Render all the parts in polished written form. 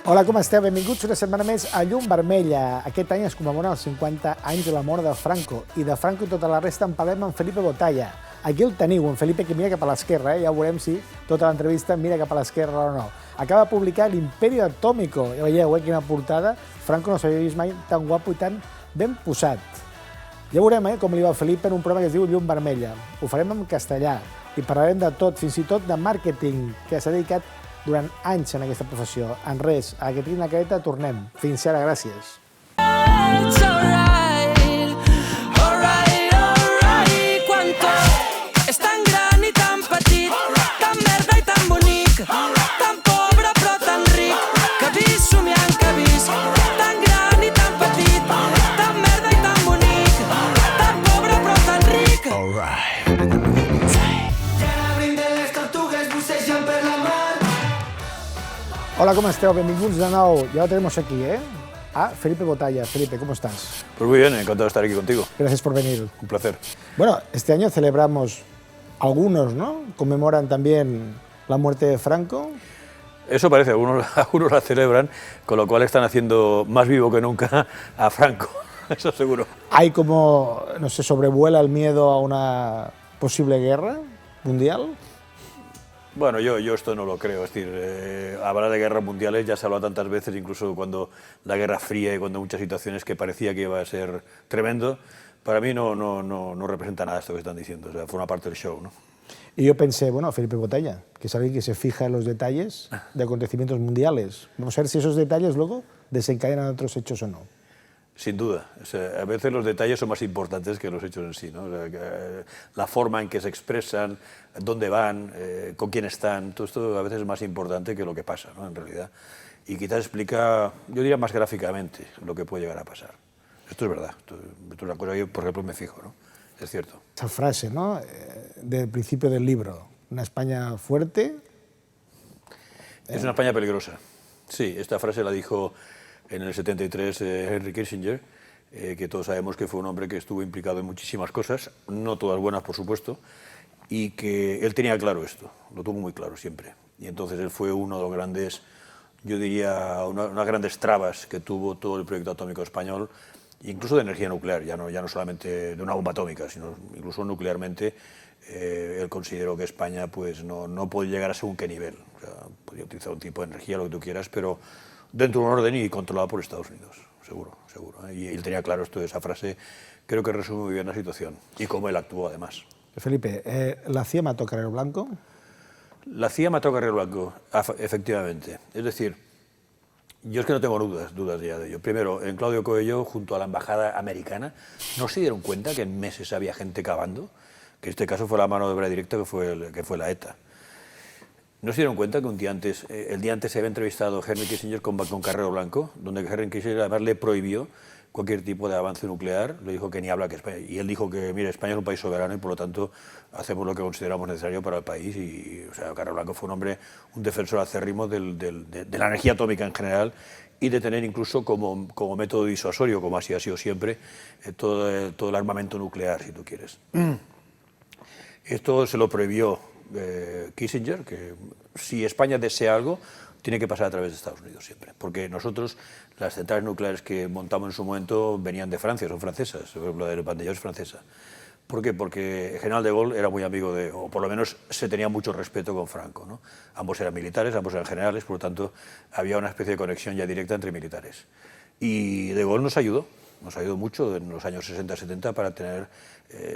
Hola, com esteu? Benvinguts una setmana més a Llum Vermella. Aquest any es commemoren els 50 anys de la mort de Franco. I de Franco i tota la resta en parlem amb Felipe Botalla. Aquí el teniu, en Felipe, que mira cap a l'esquerra. Ja veurem si tota l'entrevista mira cap a l'esquerra o no. Acaba de publicar l'Imperio Atómico. Ja veieu, quina portada. Franco no s'havia vist mai tan guapo i tan ben posat. Ja veurem com li va a Felipe en un programa que es diu Llum Vermella. Ho farem en castellà i parlarem de tot, fins i tot de màrqueting, que s'ha dedicat durant anys en aquesta professió. En res, a la que tinc la careta tornem. Fins ara, gràcies. Quan tot és tan gran i tan petit, tan merda i tan bonic, tan pobre però tan ric, que visc somiant que visc, tan gran i tan petit, tan merda i tan bonic, tan pobre però tan ric. Hola, ¿cómo esteu? Benvinguts de nou. Ya lo tenemos aquí, a Felipe Botalla. Felipe, ¿cómo estás? Pues muy bien, encantado de estar aquí contigo. Gracias por venir. Un placer. Bueno, este año celebramos, algunos, ¿no? Conmemoran también la muerte de Franco. Eso parece, algunos la celebran, con lo cual están haciendo más vivo que nunca a Franco, eso seguro. Hay como, no sé, sobrevuela el miedo a una posible guerra mundial. Bueno, yo esto no lo creo, es decir, hablar de guerras mundiales ya se ha hablado tantas veces, incluso cuando la Guerra Fría y cuando muchas situaciones que parecía que iba a ser tremendo, para mí no representa nada esto que están diciendo, o sea, forma parte del show, ¿no? Y yo pensé, bueno, Felipe Botalla, que es alguien que se fija en los detalles de acontecimientos mundiales. Vamos a ver si esos detalles luego desencadenan otros hechos o no. Sin duda, o sea, a veces los detalles son más importantes que los hechos en sí, ¿no? O sea, la forma en que se expresan, dónde van, con quién están, todo esto a veces es más importante que lo que pasa, ¿no? En realidad. Y quizás explica, yo diría más gráficamente, lo que puede llegar a pasar. Esto es verdad, esto es una cosa que yo, por ejemplo, me fijo, ¿no? Es cierto. Esa frase, ¿no? Del principio del libro, una España fuerte. Es una España peligrosa. Sí, esta frase la dijo en el 73 Henry Kissinger, que todos sabemos que fue un hombre que estuvo implicado en muchísimas cosas, no todas buenas, por supuesto, y que él tenía claro esto, lo tuvo muy claro siempre. Y entonces él fue uno de los grandes, yo diría, unas grandes trabas que tuvo todo el proyecto atómico español, incluso de energía nuclear, ya no solamente de una bomba atómica, sino incluso nuclearmente. Él consideró que España pues, no puede llegar a según qué nivel. O sea, podría utilizar un tipo de energía, lo que tú quieras, pero dentro de un orden y controlado por Estados Unidos, seguro, seguro. Y él tenía claro esto, esa frase, creo que resume muy bien la situación y cómo él actuó además. Felipe, ¿la CIA mató a Carrero Blanco? La CIA mató a Carrero Blanco, efectivamente. Es decir, yo es que no tengo dudas ya de ello. Primero, en Claudio Coello, junto a la embajada americana, ¿no se dieron cuenta que en meses había gente cavando? Que en este caso fue la mano de obra directa que fue la ETA. ¿No se dieron cuenta que el día antes se había entrevistado Henry Kissinger con Carrero Blanco, donde Henry Kissinger además le prohibió cualquier tipo de avance nuclear, le dijo que ni habla que España, y él dijo que, mira, España es un país soberano y por lo tanto hacemos lo que consideramos necesario para el país, y o sea, Carrero Blanco fue un hombre, un defensor acérrimo de la energía atómica en general y de tener incluso como método disuasorio, como así ha sido siempre, todo el armamento nuclear, si tú quieres. Esto se lo prohibió Kissinger, que si España desea algo, tiene que pasar a través de Estados Unidos siempre, porque nosotros, las centrales nucleares que montamos en su momento venían de Francia, son francesas, por ejemplo, la de Vandellós es francesa. ¿Por qué? Porque el general de Gaulle era muy amigo o por lo menos se tenía mucho respeto con Franco, ¿no? Ambos eran militares, ambos eran generales, por lo tanto había una especie de conexión ya directa entre militares. Y de Gaulle nos ayudó mucho en los años 60-70 para tener,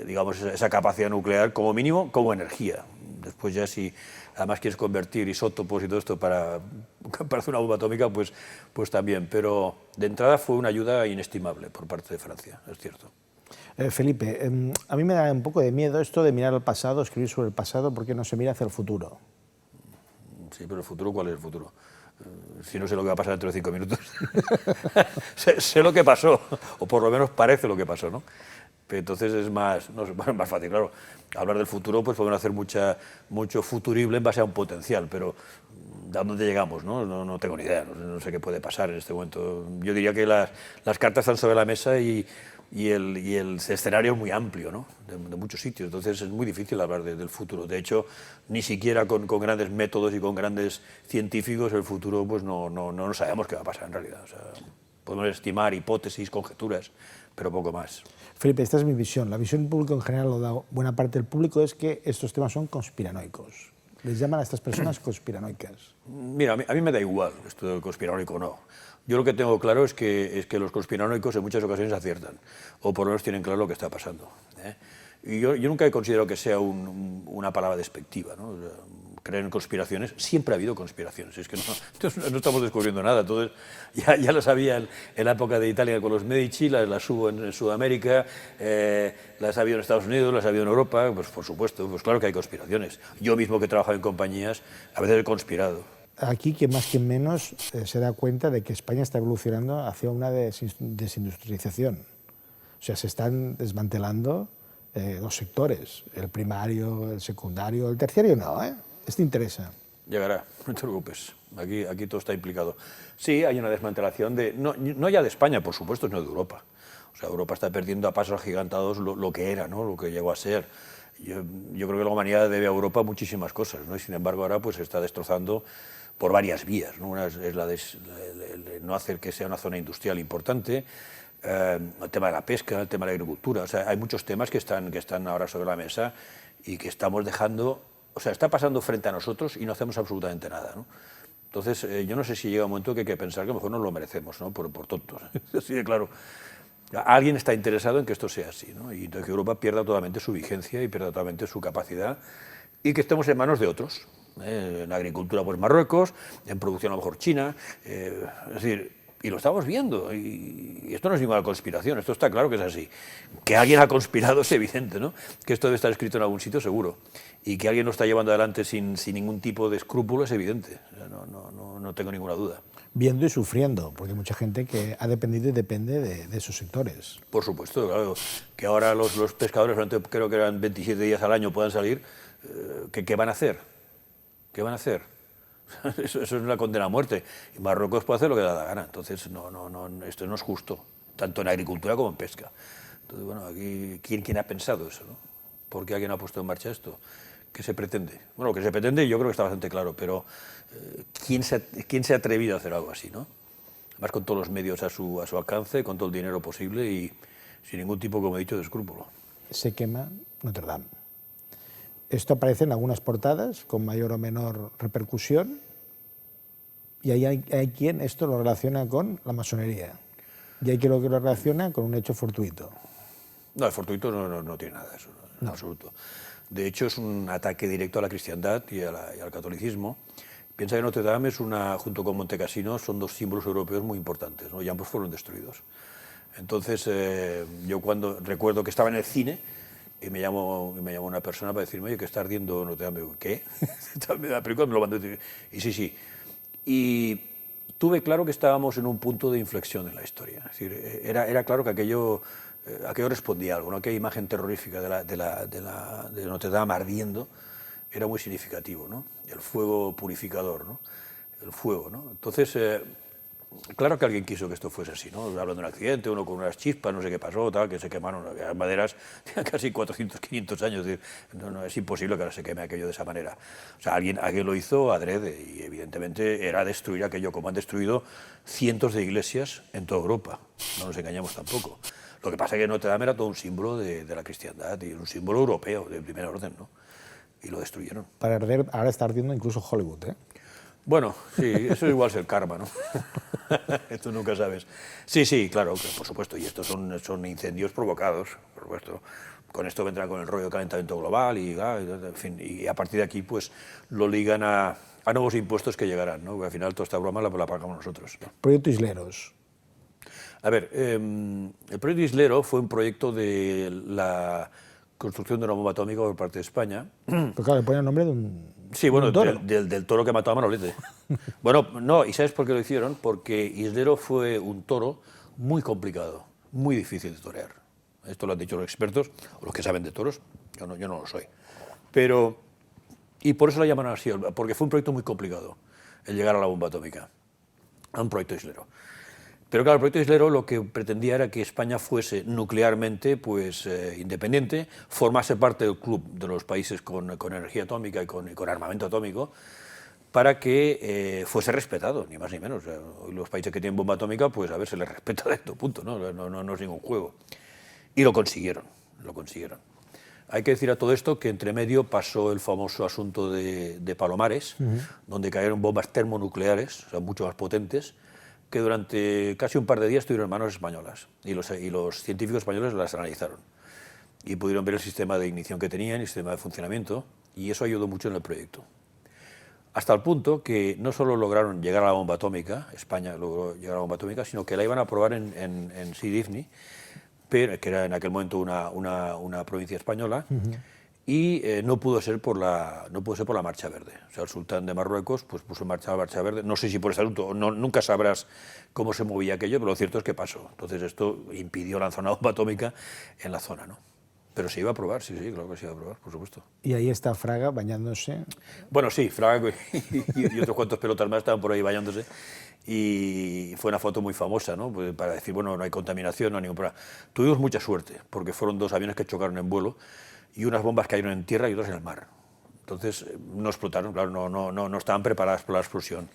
digamos, esa capacidad nuclear como mínimo, como energía. Después ya si además quieres convertir isótopos y todo esto para hacer una bomba atómica, pues también. Pero de entrada fue una ayuda inestimable por parte de Francia, es cierto. Felipe, a mí me da un poco de miedo esto de mirar al pasado, escribir sobre el pasado, porque no se mira hacia el futuro. Sí, pero el futuro, ¿cuál es el futuro? Si no sé lo que va a pasar dentro de 5 minutos. sé lo que pasó, o por lo menos parece lo que pasó, ¿no? Pero entonces es más fácil, claro. Hablar del futuro, pues podemos hacer mucho futurible en base a un potencial, pero ¿a dónde llegamos? No tengo ni idea, no sé qué puede pasar en este momento. Yo diría que las cartas están sobre la mesa y y el escenario es muy amplio, ¿no? De muchos sitios, entonces es muy difícil hablar del futuro. De hecho, ni siquiera con grandes métodos y con grandes científicos el futuro pues no sabemos qué va a pasar en realidad. O sea, podemos estimar hipótesis, conjeturas, pero poco más. Felipe, esta es mi visión. La visión del público en general, lo da buena parte del público, es que estos temas son conspiranoicos. Les llaman a estas personas conspiranoicas. Mira, a mí me da igual esto del conspiranoico o no. Yo lo que tengo claro es que los conspiranoicos en muchas ocasiones aciertan, o por lo menos tienen claro lo que está pasando, ¿eh? Y yo nunca he considerado que sea una palabra despectiva, ¿no? Creer en conspiraciones, siempre ha habido conspiraciones, es que no estamos descubriendo nada, entonces ya lo sabía en la época de Italia con los Medici, las hubo en Sudamérica, las ha habido en Estados Unidos, las ha habido en Europa, pues por supuesto, pues claro que hay conspiraciones. Yo mismo que he trabajado en compañías, a veces he conspirado. Aquí, quien más que menos, se da cuenta de que España está evolucionando hacia una desindustrialización. O sea, se están desmantelando los sectores, el primario, el secundario, el terciario no, ¿eh? Este interesa. Llegará, no te preocupes, aquí todo está implicado. Sí, hay una desmantelación, no ya de España, por supuesto, sino de Europa. O sea, Europa está perdiendo a pasos agigantados lo que era, ¿no? Lo que llegó a ser. Yo creo que la humanidad debe a Europa muchísimas cosas, ¿no? Y sin embargo ahora pues se está destrozando por varias vías, ¿no? Una es la de no hacer que sea una zona industrial importante, el tema de la pesca, el tema de la agricultura. O sea, hay muchos temas que están ahora sobre la mesa y que estamos dejando, o sea, está pasando frente a nosotros y no hacemos absolutamente nada, ¿no? Entonces, yo no sé si llega un momento que hay que pensar que a lo mejor no lo merecemos, ¿no? Por tontos. Así de claro. Alguien está interesado en que esto sea así, ¿no? Y entonces que Europa pierda totalmente su vigencia y pierda totalmente su capacidad y que estemos en manos de otros. En agricultura, pues Marruecos, en producción a lo mejor China, es decir, y lo estamos viendo, y esto no es ninguna conspiración, esto está claro que es así. Que alguien ha conspirado es evidente, ¿no? Que esto debe estar escrito en algún sitio seguro, y que alguien lo está llevando adelante sin ningún tipo de escrúpulo es evidente, o sea, no tengo ninguna duda. Viendo y sufriendo, porque hay mucha gente que ha dependido y depende de esos sectores. Por supuesto, claro, que ahora los pescadores, creo que eran 27 días al año, puedan salir, ¿qué van a hacer? ¿Qué van a hacer? Eso es una condena a muerte. Y Marruecos puede hacer lo que le da la gana. Entonces, esto no es justo, tanto en agricultura como en pesca. Entonces, bueno, aquí, ¿quién ha pensado eso, no? ¿Por qué alguien ha puesto en marcha esto? ¿Qué se pretende? Bueno, lo que se pretende yo creo que está bastante claro, pero ¿quién se ha atrevido a hacer algo así, no? Además, con todos los medios a su alcance, con todo el dinero posible y sin ningún tipo, como he dicho, de escrúpulo. Se quema Notre Dame. Esto aparece en algunas portadas con mayor o menor repercusión y hay quien esto lo relaciona con la masonería y hay quien lo relaciona con un hecho fortuito. No, el fortuito no tiene nada de eso, en absoluto. De hecho, es un ataque directo a la cristiandad y al catolicismo. Piensa que Notre Dame es junto con Montecassino, son dos símbolos europeos muy importantes, ¿no? Y ambos fueron destruidos. Entonces, yo cuando recuerdo que estaba en el cine, y me llamó una persona para decirme, oye, que está ardiendo Notre Dame. ¿Qué? La película me lo mandó. Y sí. Y tuve claro que estábamos en un punto de inflexión en la historia. Es decir, era claro que aquello respondía a algo, ¿no? Aquella imagen terrorífica de Notre Dame ardiendo era muy significativo, ¿no? El fuego purificador, ¿no? El fuego, ¿no? Entonces, claro que alguien quiso que esto fuese así, ¿no? Hablando de un accidente, uno con unas chispas, no sé qué pasó, tal, que se quemaron las maderas, casi 400, 500 años. Es imposible que ahora se queme aquello de esa manera. O sea, alguien lo hizo adrede y evidentemente era destruir aquello como han destruido cientos de iglesias en toda Europa. No nos engañamos tampoco. Lo que pasa es que Notre Dame era todo un símbolo de la cristiandad y un símbolo europeo de primer orden, ¿no? Y lo destruyeron. Para arder, ahora está ardiendo incluso Hollywood, ¿eh? Bueno, sí, eso igual es el karma, ¿no? Esto nunca sabes. Sí, claro, por supuesto, y estos son incendios provocados, por supuesto. Con esto vendrán con el rollo de calentamiento global en fin, y a partir de aquí pues lo ligan a nuevos impuestos que llegarán, ¿no? Porque al final toda esta broma la pagamos nosotros, ¿no? Proyecto Isleros. A ver, el proyecto Islero fue un proyecto de la construcción de una bomba atómica por parte de España. Pero claro, le pone el nombre de un... Sí, bueno, toro. Del toro que mató a Manolete. Bueno, no, ¿y sabes por qué lo hicieron? Porque Islero fue un toro muy complicado, muy difícil de torear. Esto lo han dicho los expertos, o los que saben de toros, yo no lo soy. Y por eso lo llamaron así, porque fue un proyecto muy complicado, el llegar a la bomba atómica, a un proyecto Islero. Pero claro, el proyecto Islero lo que pretendía era que España fuese nuclearmente pues, independiente, formase parte del club de los países con energía atómica y con armamento atómico, para que fuese respetado, ni más ni menos. O sea, los países que tienen bomba atómica, pues a ver, se les respeta de esto, punto, no es ningún juego. Y lo consiguieron, lo consiguieron. Hay que decir a todo esto que entre medio pasó el famoso asunto de Palomares, donde cayeron bombas termonucleares, o sea, mucho más potentes, que durante casi un par de días estuvieron en manos españolas y los científicos españoles las analizaron y pudieron ver el sistema de ignición que tenían y el sistema de funcionamiento, y eso ayudó mucho en el proyecto. Hasta el punto que no solo lograron llegar a la bomba atómica, España logró llegar a la bomba atómica, sino que la iban a probar en Sidifni, que era en aquel momento una provincia española, y no pudo ser por la Marcha Verde. O sea, el sultán de Marruecos pues, puso en marcha la Marcha Verde. No sé si por estatuto, nunca sabrás cómo se movía aquello, pero lo cierto es que pasó. Entonces esto impidió lanzar una bomba atómica en la zona, ¿no? Pero se iba a probar, sí, claro que se iba a probar, por supuesto. Y ahí está Fraga bañándose. Bueno, sí, Fraga y otros cuantos pelotas más estaban por ahí bañándose. Y fue una foto muy famosa, ¿no? Pues para decir, bueno, no hay contaminación, no hay ningún problema. Tuvimos mucha suerte, porque fueron 2 aviones que chocaron en vuelo y unas bombas cayeron en tierra y otras en el mar. Entonces no explotaron, claro, no estaban preparadas para la explosión.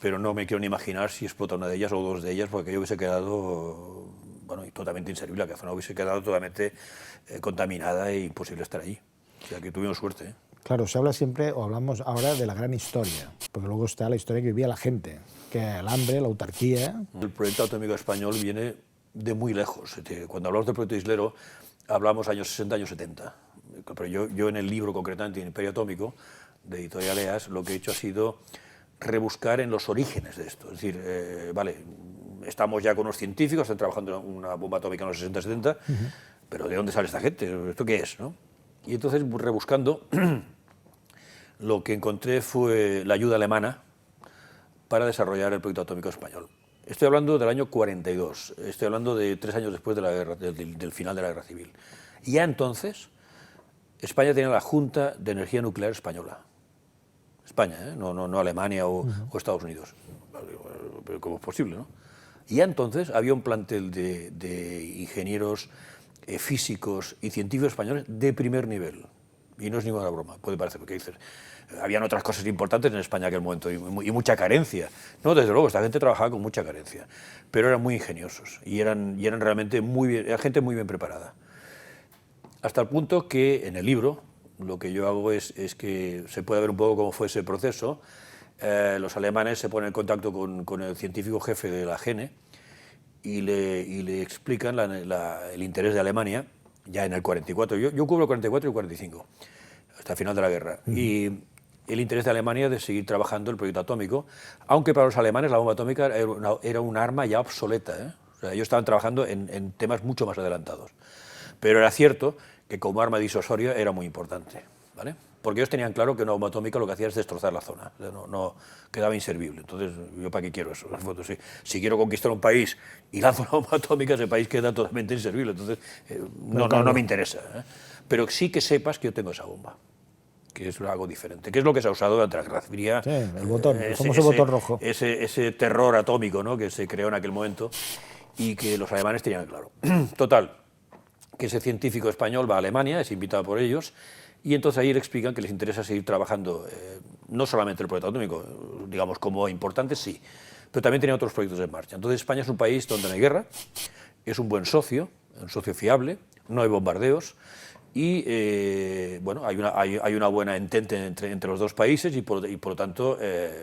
Pero no me quiero ni imaginar si explota una de ellas o 2 de ellas, porque yo hubiese quedado, bueno, totalmente inservible, la zona hubiese quedado totalmente contaminada e imposible estar allí. O sea que tuvimos suerte, ¿eh? Claro, se habla siempre, o hablamos ahora de la gran historia, porque luego está la historia que vivía la gente, que el hambre, la autarquía. El proyecto atómico español viene de muy lejos. Cuando hablamos del proyecto Islero, hablamos años 60, años 70. Pero yo en el libro, concretamente, en Imperio Atómico, de Editorial EAS, lo que he hecho ha sido rebuscar en los orígenes de esto. Es decir, vale, estamos ya con los científicos, están trabajando en una bomba atómica en los 60, 70, pero ¿de dónde sale esta gente? ¿Esto qué es, no? Y entonces, rebuscando, lo que encontré fue la ayuda alemana para desarrollar el proyecto atómico español. Estoy hablando del año 42, estoy hablando de 3 años después de la guerra, del final de la Guerra Civil. Y ya entonces, España tenía la Junta de Energía Nuclear Española. España, no Alemania o Estados Unidos. Pero ¿cómo es posible, no? Y ya entonces había un plantel de ingenieros, físicos y científicos españoles de primer nivel. Y no es ninguna broma, puede parecer, porque dices, habían otras cosas importantes en España en aquel momento y mucha carencia. No, desde luego, esta gente trabajaba con mucha carencia, pero eran muy ingeniosos y eran realmente era gente muy bien preparada. Hasta el punto que en el libro lo que yo hago es que se puede ver un poco cómo fue ese proceso. Los alemanes se ponen en contacto con el científico jefe de la GENE y le explican el interés de Alemania ya en el 44. Yo cubro el 44 y el 45, hasta el final de la guerra. Y el interés de Alemania de seguir trabajando el proyecto atómico, aunque para los alemanes la bomba atómica era un arma ya obsoleta, ¿eh? O sea, ellos estaban trabajando en temas mucho más adelantados. Pero era cierto que como arma disuasoria era muy importante, ¿vale? Porque ellos tenían claro que una bomba atómica lo que hacía es destrozar la zona, no quedaba inservible. Entonces, ¿yo para qué quiero eso? Si quiero conquistar un país y lanzo una bomba atómica, ese país queda totalmente inservible. Entonces, no me interesa, ¿eh? Pero sí que sepas que yo tengo esa bomba, que es algo diferente, que es lo que se ha usado durante la Guerra Fría. Sí, el botón, el famoso botón rojo. Ese terror atómico, ¿no?, que se creó en aquel momento y que los alemanes tenían claro. Total, que ese científico español va a Alemania, es invitado por ellos, y entonces ahí le explican que les interesa seguir trabajando, no solamente el proyecto atómico, digamos, como importante, sí, pero también tenía otros proyectos en marcha. Entonces España es un país donde no hay guerra, es un buen socio, un socio fiable, no hay bombardeos, y bueno, hay una buena entente entre los dos países y por lo tanto,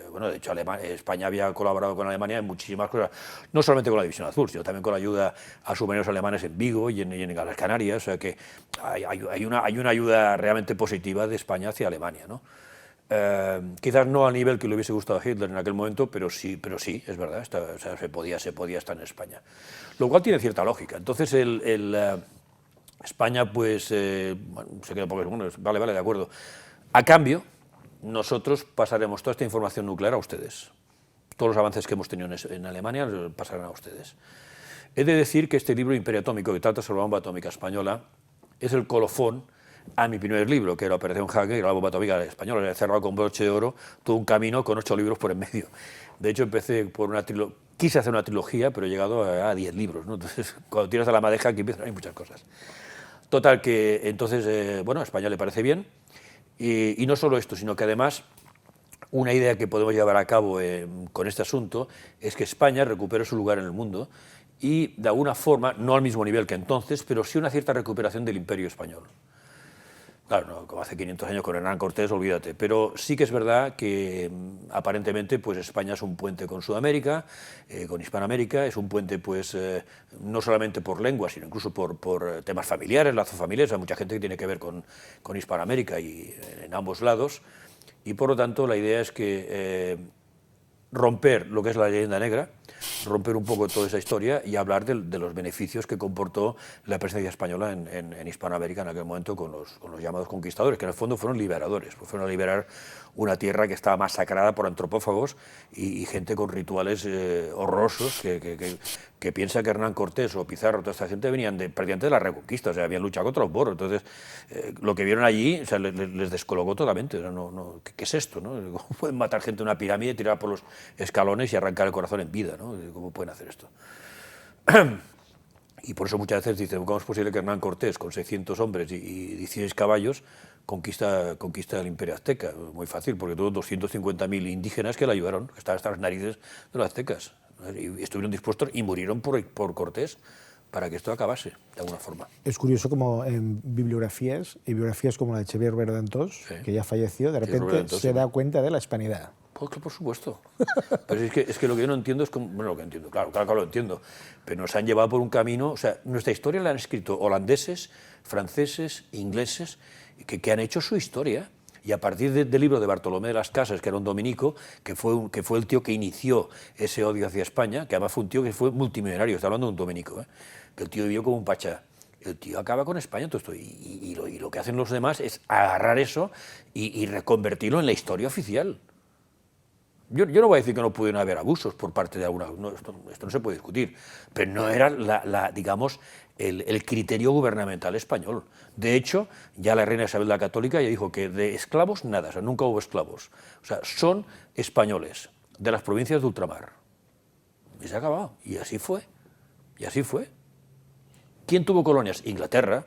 bueno, de hecho España había colaborado con Alemania en muchísimas cosas, no solamente con la División Azul, sino también con la ayuda a submarinos alemanes en Vigo y en las Canarias, o sea que hay una ayuda realmente positiva de España hacia Alemania, ¿no? Quizás no al nivel que le hubiese gustado a Hitler en aquel momento, pero sí, es verdad, o sea, se podía estar en España, lo cual tiene cierta lógica. Entonces España, pues, bueno, se queda porque, bueno, vale, de acuerdo. A cambio, nosotros pasaremos toda esta información nuclear a ustedes. Todos los avances que hemos tenido en Alemania los pasarán a ustedes. He de decir que este libro, Imperio Atómico, que trata sobre la bomba atómica española, es el colofón a mi primer libro, que era Operación Hague, y la bomba atómica española. He cerrado con broche de oro todo un camino con 8 libros por en medio. De hecho, empecé por quise hacer una trilogía, pero he llegado a 10 libros, ¿no? Entonces, cuando tiras a la madeja, aquí empiezan, hay muchas cosas. Total, que entonces, bueno, a España le parece bien, y no solo esto, sino que además una idea que podemos llevar a cabo con este asunto es que España recupere su lugar en el mundo y, de alguna forma, no al mismo nivel que entonces, pero sí una cierta recuperación del Imperio español. Claro, no, como hace 500 años con Hernán Cortés, olvídate. Pero sí que es verdad que aparentemente pues España es un puente con Sudamérica, con Hispanoamérica, es un puente pues no solamente por lengua, sino incluso por temas familiares, lazos familiares. Hay mucha gente que tiene que ver con Hispanoamérica y en ambos lados. Y por lo tanto la idea es que romper lo que es la leyenda negra, romper un poco toda esa historia y hablar de los beneficios que comportó la presencia española en Hispanoamérica en aquel momento con los llamados conquistadores, que en el fondo fueron liberadores, pues fueron a liberar una tierra que estaba masacrada por antropófagos y gente con rituales horrorosos que piensa que Hernán Cortés o Pizarro, toda esta gente venían prácticamente de la Reconquista, o sea, habían luchado contra los moros. Entonces, lo que vieron allí, o sea, les descolocó totalmente. O sea, ¿qué es esto? ¿No? ¿Cómo pueden matar gente en una pirámide, tirar por los escalones y arrancar el corazón en vida? ¿No? ¿Cómo pueden hacer esto? Y por eso muchas veces dicen, ¿cómo es posible que Hernán Cortés, con 600 hombres y 16 caballos, conquista el Imperio Azteca? Muy fácil, porque tuvo 250.000 indígenas que le ayudaron, que estaban hasta las narices de los aztecas. Y estuvieron dispuestos y murieron por Cortés para que esto acabase, de alguna forma. Es curioso como en bibliografías, y biografías como la de Xavier Verdantós, sí, que ya falleció, de repente se da cuenta de la hispanidad. Por supuesto. Pero es que lo que yo no entiendo es como... Bueno, lo que entiendo, claro lo entiendo, pero nos han llevado por un camino... O sea, nuestra historia la han escrito holandeses, franceses, ingleses, que han hecho su historia. Y a partir del libro de Bartolomé de las Casas, que era un dominico, que fue el tío que inició ese odio hacia España, que además fue un tío que fue multimillonario, está hablando de un dominico, que el tío vivió como un pachá. El tío acaba con España, todo esto, y lo que hacen los demás es agarrar eso y reconvertirlo en la historia oficial. Yo no voy a decir que no pudieron haber abusos por parte de alguna... No, esto no se puede discutir, pero no era, digamos, el criterio gubernamental español. De hecho, ya la reina Isabel la Católica ya dijo que de esclavos nada, o sea, nunca hubo esclavos. O sea, son españoles de las provincias de ultramar. Y se ha acabado. Y así fue. Y así fue. ¿Quién tuvo colonias? Inglaterra,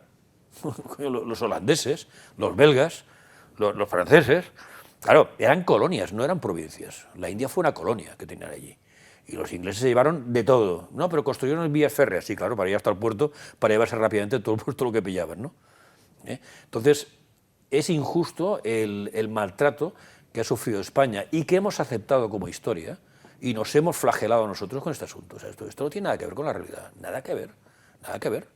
los holandeses, los belgas, los franceses. Claro, eran colonias, no eran provincias. La India fue una colonia que tenían allí. Y los ingleses se llevaron de todo. No, pero construyeron vías férreas, sí, claro, para ir hasta el puerto, para llevarse rápidamente todo lo que pillaban, ¿no? Entonces, es injusto el maltrato que ha sufrido España y que hemos aceptado como historia y nos hemos flagelado nosotros con este asunto. O sea, esto no tiene nada que ver con la realidad, nada que ver,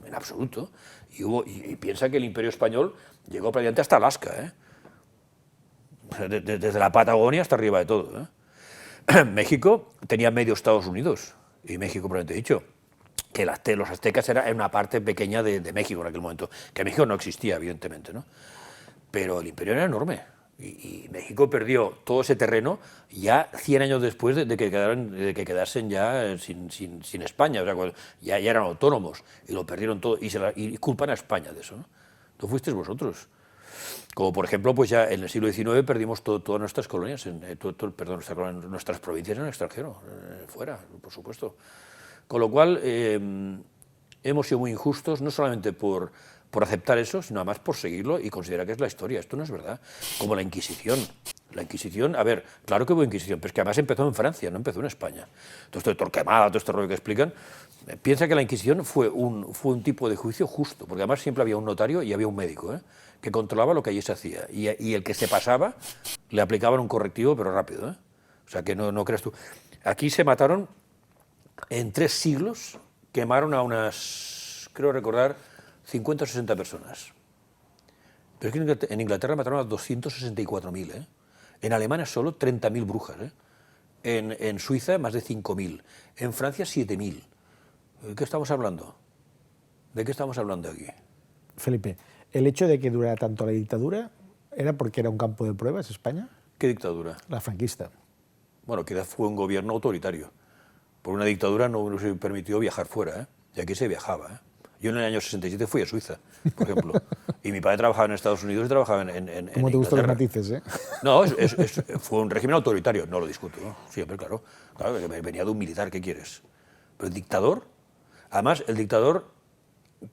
en absoluto. Y piensa que el Imperio Español llegó prácticamente hasta Alaska, desde la Patagonia hasta arriba de todo. México tenía medio Estados Unidos, y México, probablemente dicho, que los aztecas eran una parte pequeña de México en aquel momento, que México no existía, evidentemente, ¿no? Pero el imperio era enorme, y México perdió todo ese terreno ya 100 años después de que quedasen ya sin España, o sea, cuando ya eran autónomos, y lo perdieron todo, y culpan a España de eso, ¿no? No fuisteis vosotros. Como por ejemplo, pues ya en el siglo XIX perdimos todas nuestras colonias, nuestras provincias en el extranjero, fuera, por supuesto. Con lo cual, hemos sido muy injustos, no solamente por aceptar eso, sino además por seguirlo y considerar que es la historia. Esto no es verdad. Como la Inquisición. La Inquisición, a ver, claro que hubo Inquisición, pero es que además empezó en Francia, no empezó en España. Todo esto de Torquemada, todo este rollo que explican, piensa que la Inquisición fue un tipo de juicio justo, porque además siempre había un notario y había un médico, que controlaba lo que allí se hacía. Y el que se pasaba, le aplicaban un correctivo, pero rápido. O sea, que no creas tú. Aquí se mataron, en 3 siglos, quemaron a unas, creo recordar, 50 o 60 personas. Pero es que en Inglaterra mataron a 264.000, En Alemania solo 30.000 brujas, En Suiza más de 5.000. En Francia 7.000. ¿De qué estamos hablando? ¿De qué estamos hablando aquí? Felipe, ¿el hecho de que durara tanto la dictadura era porque era un campo de pruebas España? ¿Qué dictadura? La franquista. Bueno, quizás fue un gobierno autoritario. Por una dictadura no se permitió viajar fuera, y aquí se viajaba, Yo en el año 67 fui a Suiza, por ejemplo. Y mi padre trabajaba en Estados Unidos y trabajaba en ¿Cómo te gustan los Inglaterra. matices, eh? No, fue un régimen autoritario, no lo discuto, ¿no? Siempre, claro. Claro, que venía de un militar, ¿qué quieres? Pero el dictador, además, el dictador,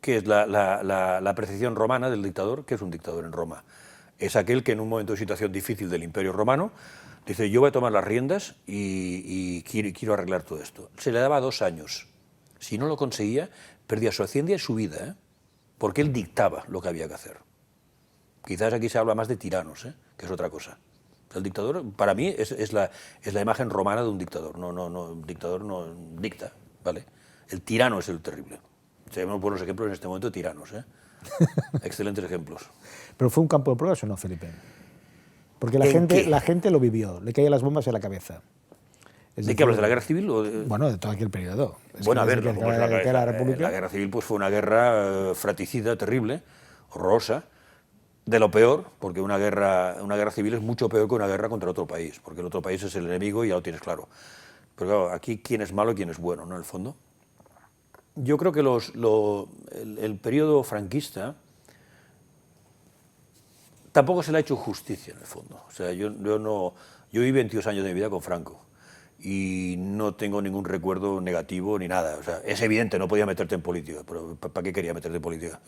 que es la percepción romana del dictador, ¿qué es un dictador en Roma? Es aquel que en un momento de situación difícil del Imperio Romano dice, yo voy a tomar las riendas y quiero arreglar todo esto. Se le daba 2 años. Si no lo conseguía, perdía su hacienda y su vida, ¿eh? Porque él dictaba lo que había que hacer. Quizás aquí se habla más de tiranos, ¿eh? Que es otra cosa. El dictador, para mí, es la imagen romana de un dictador. Un dictador no dicta, ¿vale? El tirano es el terrible. Tenemos buenos ejemplos en este momento de tiranos, ¿eh? Excelentes ejemplos. ¿Pero fue un campo de pruebas o no, Felipe? Porque la gente lo vivió, le caían las bombas en la cabeza. ¿De qué hablas? ¿De la guerra civil? O de... Bueno, de todo aquel periodo. Bueno, a ver, la la guerra civil pues, fue una guerra fratricida, terrible, horrorosa, de lo peor, porque una guerra civil es mucho peor que una guerra contra otro país, porque el otro país es el enemigo y ya lo tienes claro. Pero claro, aquí quién es malo y quién es bueno, ¿no? En el fondo. Yo creo que el periodo franquista tampoco se le ha hecho justicia, en el fondo. O sea, yo viví 22 años de mi vida con Franco y no tengo ningún recuerdo negativo ni nada. O sea, es evidente, no podía meterte en política, pero ¿para qué quería meterte en política?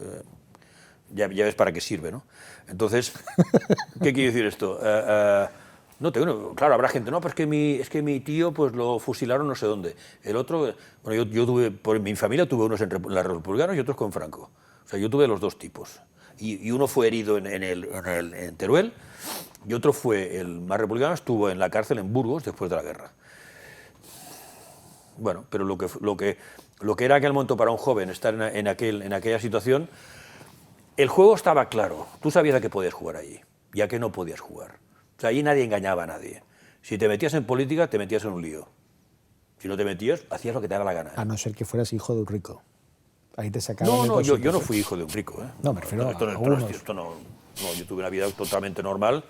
Ya ves para qué sirve, ¿no? Entonces, ¿qué quiere decir esto? Claro, habrá gente, no, pues es que mi tío pues lo fusilaron no sé dónde. El otro, bueno, yo tuve, por mi familia tuve unos en los republicanos y otros con Franco. O sea, yo tuve los dos tipos. Y uno fue herido en Teruel y otro fue, el más republicano, estuvo en la cárcel en Burgos después de la guerra. Bueno, pero lo que era aquel momento para un joven estar en aquella situación, el juego estaba claro. Tú sabías a qué podías jugar allí y a qué no podías jugar. O sea, allí nadie engañaba a nadie. Si te metías en política, te metías en un lío. Si no te metías, hacías lo que te daba la gana. A no ser que fueras hijo de un rico. Ahí te sacaban... No, yo no fui hijo de un rico, ¿eh? No, me refiero yo tuve una vida totalmente normal.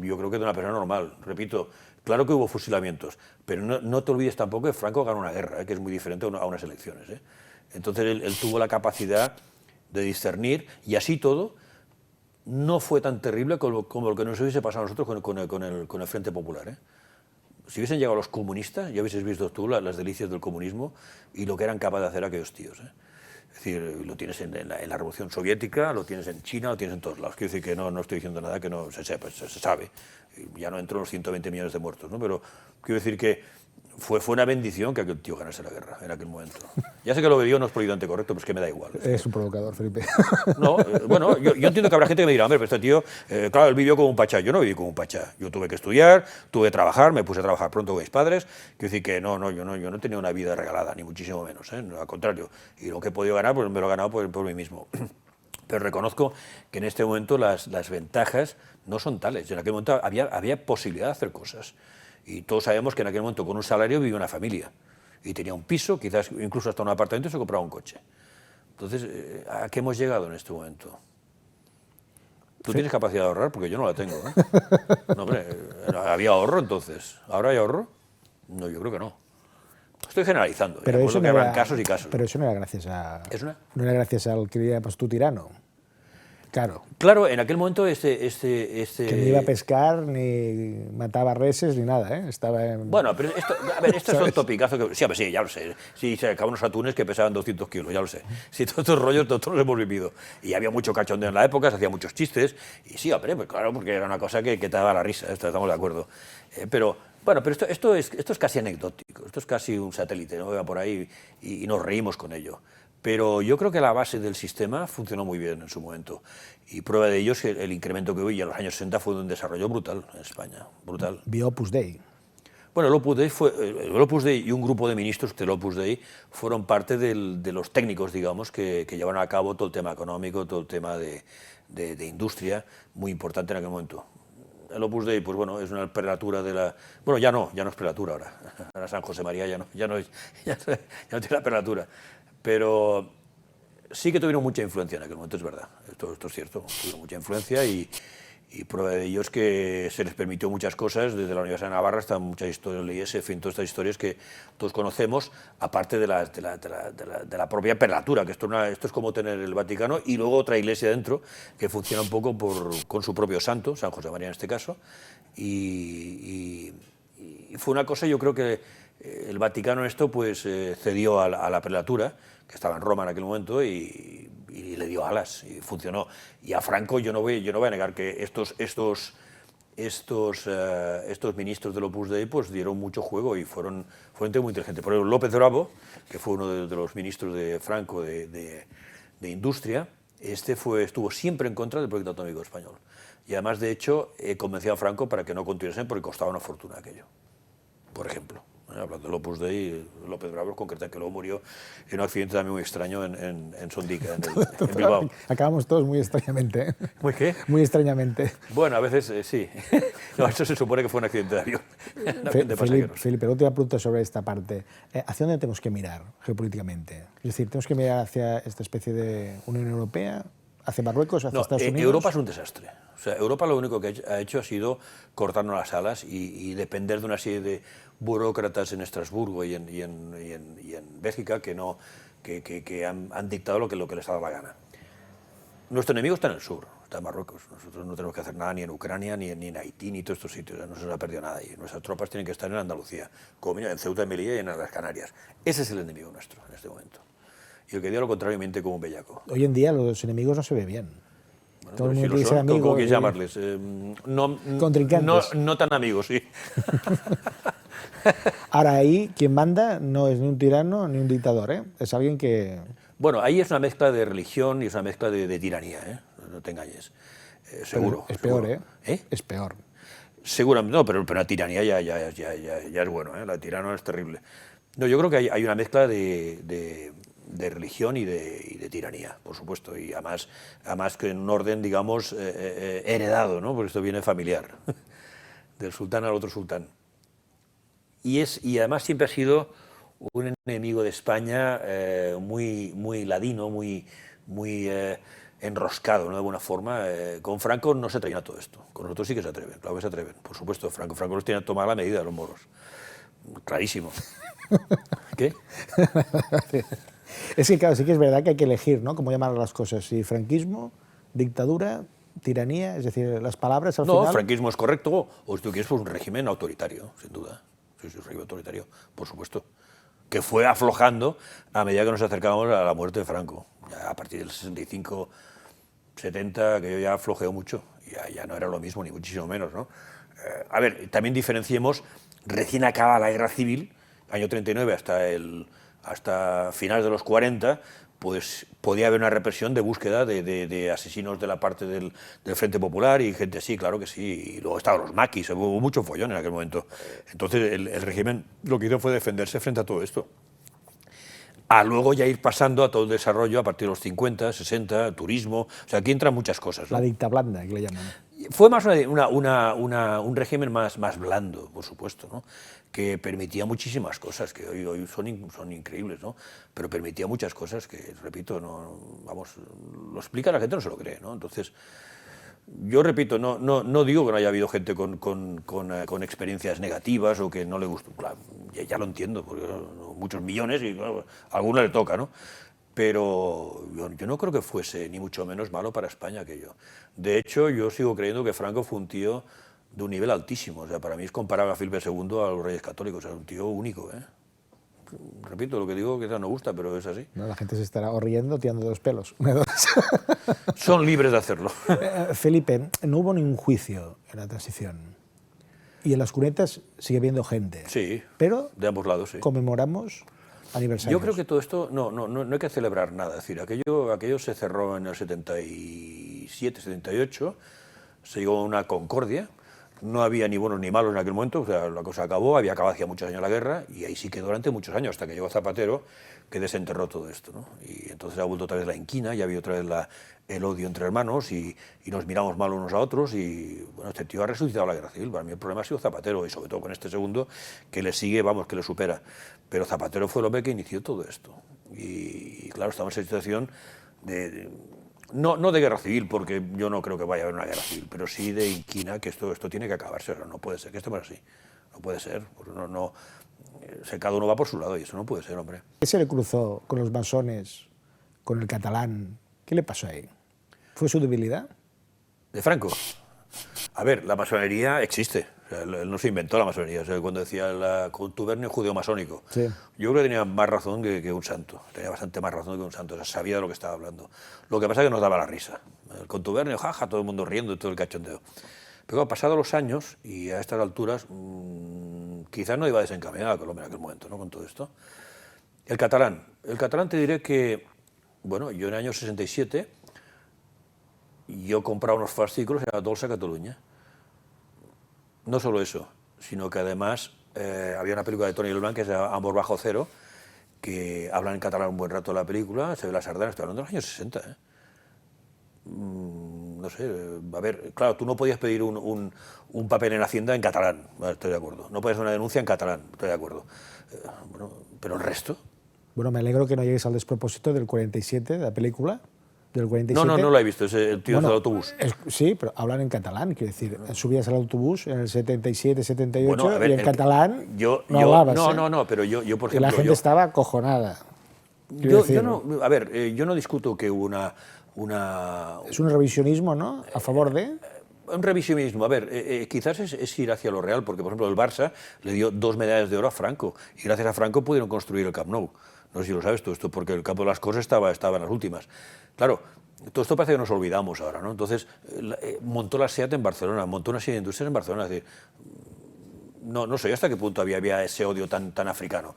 Yo creo que de una persona normal. Repito, claro que hubo fusilamientos, pero no te olvides tampoco que Franco ganó una guerra, que es muy diferente a unas elecciones, ¿eh? Entonces él tuvo la capacidad de discernir y así todo no fue tan terrible como lo que nos hubiese pasado a nosotros con el Frente Popular, ¿eh? Si hubiesen llegado los comunistas, ya hubieses visto tú las delicias del comunismo y lo que eran capaces de hacer aquellos tíos, ¿eh? Es decir, lo tienes en la Revolución Soviética, lo tienes en China, lo tienes en todos lados. Quiero decir que no estoy diciendo nada que no se sepa, se sabe. Ya no entró en los 120 millones de muertos, ¿no? Pero quiero decir que fue una bendición que aquel tío ganase la guerra en aquel momento. Ya sé que lo que digo no es políticamente correcto, pero es que me da igual. Es un provocador, Felipe. No, bueno, yo entiendo que habrá gente que me dirá, hombre, pero este tío, claro, él vivió como un pachá. Yo no viví como un pachá. Yo tuve que estudiar, tuve que trabajar, me puse a trabajar pronto con mis padres. Quiero decir que yo no tenía una vida regalada, ni muchísimo menos, ¿eh? Al contrario. Y lo que he podido ganar, pues me lo he ganado por mí mismo. Pero reconozco que en este momento las ventajas no son tales. En aquel momento había posibilidad de hacer cosas. Y todos sabemos que en aquel momento con un salario vivía una familia. Y tenía un piso, quizás incluso hasta un apartamento y se compraba un coche. Entonces, ¿a qué hemos llegado en este momento? ¿Tú tienes capacidad de ahorrar? Porque yo no la tengo, ¿eh? No, hombre, ¿había ahorro entonces? ¿Ahora hay ahorro? No, yo creo que no. Estoy generalizando. Pero eso que habrán casos y casos. Pero eso no era gracias a... ¿Es una? No era gracias al que diría, pues tú tirano. Claro. Claro, en aquel momento Que ni iba a pescar, ni mataba reses, ni nada, ¿eh? Estaba en... Bueno, pero esto es un topicazo que... Sí, ya lo sé. Sí, se acaban unos atunes que pesaban 200 kilos, ya lo sé. Sí, todos estos rollos todos los hemos vivido. Y había mucho cachondeo en la época, se hacían muchos chistes. Y sí, hombre, pues claro, porque era una cosa que te daba la risa, estamos de acuerdo. Pero esto es casi anecdótico, esto es casi un satélite, ¿no? Va por ahí y nos reímos con ello. Pero yo creo que la base del sistema funcionó muy bien en su momento. Y prueba de ello es que el incremento que hubo en los años 60 fue un desarrollo brutal en España, brutal. Vio Opus Dei. Bueno, el Opus Dei y un grupo de ministros del Opus Dei fueron parte de los técnicos, digamos, que llevaron a cabo todo el tema económico, todo el tema de industria, muy importante en aquel momento. El Opus Dei, pues bueno, es una prelatura de la... Bueno, ya no es prelatura ahora. Ahora San José María ya no tiene la prelatura. Pero sí que tuvieron mucha influencia en aquel momento, es verdad. Esto es cierto, tuvieron mucha influencia y Y prueba de ello es que se les permitió muchas cosas, desde la Universidad de Navarra hasta muchas historias del IES, en fin, todas estas historias que todos conocemos, aparte de la propia prelatura, que esto es como tener el Vaticano y luego otra iglesia dentro, que funciona un poco con su propio santo, San José María en este caso, y fue una cosa, yo creo que el Vaticano esto pues cedió a la prelatura, que estaba en Roma en aquel momento, y le dio alas y funcionó. Y a Franco yo no voy a negar que estos ministros del Opus Dei pues dieron mucho juego y fueron gente muy inteligente. Por ejemplo, López Bravo, que fue uno de los ministros de Franco de Industria, estuvo siempre en contra del proyecto atómico español. Y además, de hecho, convenció a Franco para que no continuasen porque costaba una fortuna aquello, por ejemplo. Hablando del Opus Dei, López Bravo concreta que luego murió en un accidente también muy extraño en Sondica, en Bilbao. Acabamos todos muy extrañamente. ¿Muy qué? Muy extrañamente. Bueno, a veces sí. No, eso se supone que fue un accidente de avión. De pasajeros. Felipe, última pregunta sobre esta parte. ¿Hacia dónde tenemos que mirar geopolíticamente? Es decir, ¿tenemos que mirar hacia esta especie de Unión Europea? ¿Hacia Marruecos? ¿Hacia Estados Unidos? Europa es un desastre. O sea, Europa lo único que ha hecho ha sido cortarnos las alas y depender de una serie de burócratas en Estrasburgo y en Bélgica que han dictado lo que les ha dado la gana. Nuestro enemigo está en el sur, está en Marruecos. Nosotros no tenemos que hacer nada ni en Ucrania, ni en Haití, ni en todos estos sitios. No se nos ha perdido nada. Y nuestras tropas tienen que estar en Andalucía, como en Ceuta y Melilla y en las Canarias. Ese es el enemigo nuestro en este momento. Y el que diga lo contrario miente como un bellaco. Hoy en día los enemigos no se ve bien. Bueno, todo el mundo quiere ser amigo. ¿Cómo quieres llamarles? Contrincantes. No tan amigos, sí. Ahora ahí quien manda no es ni un tirano ni un dictador, ¿eh? Es alguien que... Bueno, ahí es una mezcla de religión y es una mezcla de tiranía, ¿eh? No te engañes. Seguro. Es peor, seguro. ¿eh? Es peor. Seguramente, no, pero la tiranía ya es bueno, ¿eh? La tirana es terrible. No, yo creo que hay una mezcla de religión y de tiranía, por supuesto, y además que en un orden, digamos, heredado, ¿no? Porque esto viene familiar, del sultán al otro sultán. Y además siempre ha sido un enemigo de España muy ladino, muy enroscado, ¿no? De alguna forma. Con Franco no se atreven a todo esto, con nosotros sí que se atreven, claro que se atreven, por supuesto. Franco los tiene que tomar la medida de los moros, clarísimo. ¿Qué? Es que claro, sí que es verdad que hay que elegir, ¿no? Cómo llamar las cosas, si franquismo, dictadura, tiranía, es decir, las palabras al final... No, franquismo es correcto, o si tú quieres, pues un régimen autoritario, sin duda. Sí, un régimen autoritario, por supuesto. Que fue aflojando a medida que nos acercábamos a la muerte de Franco. Ya a partir del 65, 70, que yo ya flojeó mucho, ya no era lo mismo, ni muchísimo menos, ¿no? A ver, también diferenciemos, recién acaba la guerra civil, año 39 hasta finales de los 40, pues podía haber una represión de búsqueda de asesinos de la parte del Frente Popular y gente así, claro que sí. Y luego estaban los maquis, hubo mucho follón en aquel momento. Entonces el régimen lo que hizo fue defenderse frente a todo esto. A luego ya ir pasando a todo el desarrollo a partir de los 50, 60, turismo, o sea, aquí entran muchas cosas, ¿no? La dicta blanda, que le llaman. Fue más un régimen más blando, por supuesto, ¿no? Que permitía muchísimas cosas, que hoy son increíbles, ¿no? Pero permitía muchas cosas que, repito, lo explica la gente, no se lo cree, ¿no? Entonces, yo repito, no digo que no haya habido gente con experiencias negativas o que no le gustó, claro, ya lo entiendo, porque muchos millones y claro, a alguno le toca, ¿no? Pero yo no creo que fuese ni mucho menos malo para España aquello. De hecho, yo sigo creyendo que Franco fue un tío de un nivel altísimo. O sea, para mí es comparable a Felipe II a los Reyes Católicos. O sea, un tío único, ¿eh? Repito, lo que digo quizás no gusta, pero es así. No, la gente se estará riendo tirando dos pelos. Son libres de hacerlo. Felipe, no hubo ningún juicio en la transición. Y en las cunetas sigue habiendo gente. Sí, pero de ambos lados, sí. Conmemoramos aniversarios. Yo creo que todo esto no hay que celebrar nada. Es decir, aquello se cerró en el 77, 78, se llegó a una concordia. No había ni buenos ni malos en aquel momento, o sea, la cosa acabó, había acabado hacía muchos años la guerra, y ahí sí quedó durante muchos años, hasta que llegó Zapatero, que desenterró todo esto, ¿no? Y entonces ha vuelto otra vez la inquina, ya había otra vez el odio entre hermanos, y nos miramos mal unos a otros, y bueno, este tío ha resucitado la guerra civil. Para mí el problema ha sido Zapatero, y sobre todo con este segundo, que le sigue, que le supera. Pero Zapatero fue el hombre que inició todo esto. Y claro, estamos en situación No de guerra civil, porque yo no creo que vaya a haber una guerra civil, pero sí de inquina que esto tiene que acabarse. No puede ser que estemos así. No puede ser. Cada uno va por su lado y eso no puede ser, hombre. ¿Qué se le cruzó con los masones, con el catalán? ¿Qué le pasó ahí? ¿Fue su debilidad? ¿De Franco? A ver, la masonería existe. O sea, él no se inventó la masonería. O sea, cuando decía el contubernio judeo-masónico, Sí. yo creo que tenía más razón que un santo. Tenía bastante más razón que un santo. O sea, sabía de lo que estaba hablando. Lo que pasa es que nos daba la risa. El contubernio, jaja, todo el mundo riendo y todo el cachondeo. Pero pasado los años, y a estas alturas, quizás no iba desencaminada Colombia en aquel momento, ¿no? Con todo esto. El catalán te diré que, bueno, yo en el año 67, yo compraba unos fascículos en la Dolça Catalunya. No solo eso, sino que además había una película de Toni Leblanc que se llama Amor bajo cero, que hablan en catalán un buen rato de la película, se ve la sardana, estoy hablando de los años 60, ¿eh? No sé, a ver, claro, tú no podías pedir un papel en Hacienda en catalán, vale, estoy de acuerdo. No podías hacer una denuncia en catalán, estoy de acuerdo. Bueno, pero el resto... Bueno, me alegro que no llegues al despropósito del 47, de la película. Del 47. No la he visto, es el tío del autobús. Sí, pero hablan en catalán, quiero decir, subías al autobús en el 77, 78 Bueno, a ver, y en catalán no hablabas. No, pero yo por ejemplo... Y la gente estaba acojonada. Yo no discuto que hubo una... Es un revisionismo, ¿no? A favor de... Un revisionismo. A ver, quizás es ir hacia lo real, porque, por ejemplo, el Barça le dio 2 medallas de oro a Franco, y gracias a Franco pudieron construir el Camp Nou. No sé si lo sabes todo esto, porque el campo de las cosas estaba en las últimas. Claro, todo esto parece que nos olvidamos ahora, ¿no? Entonces, montó la SEAT en Barcelona, montó una serie de industrias en Barcelona. Es decir, no sé hasta qué punto había ese odio tan africano.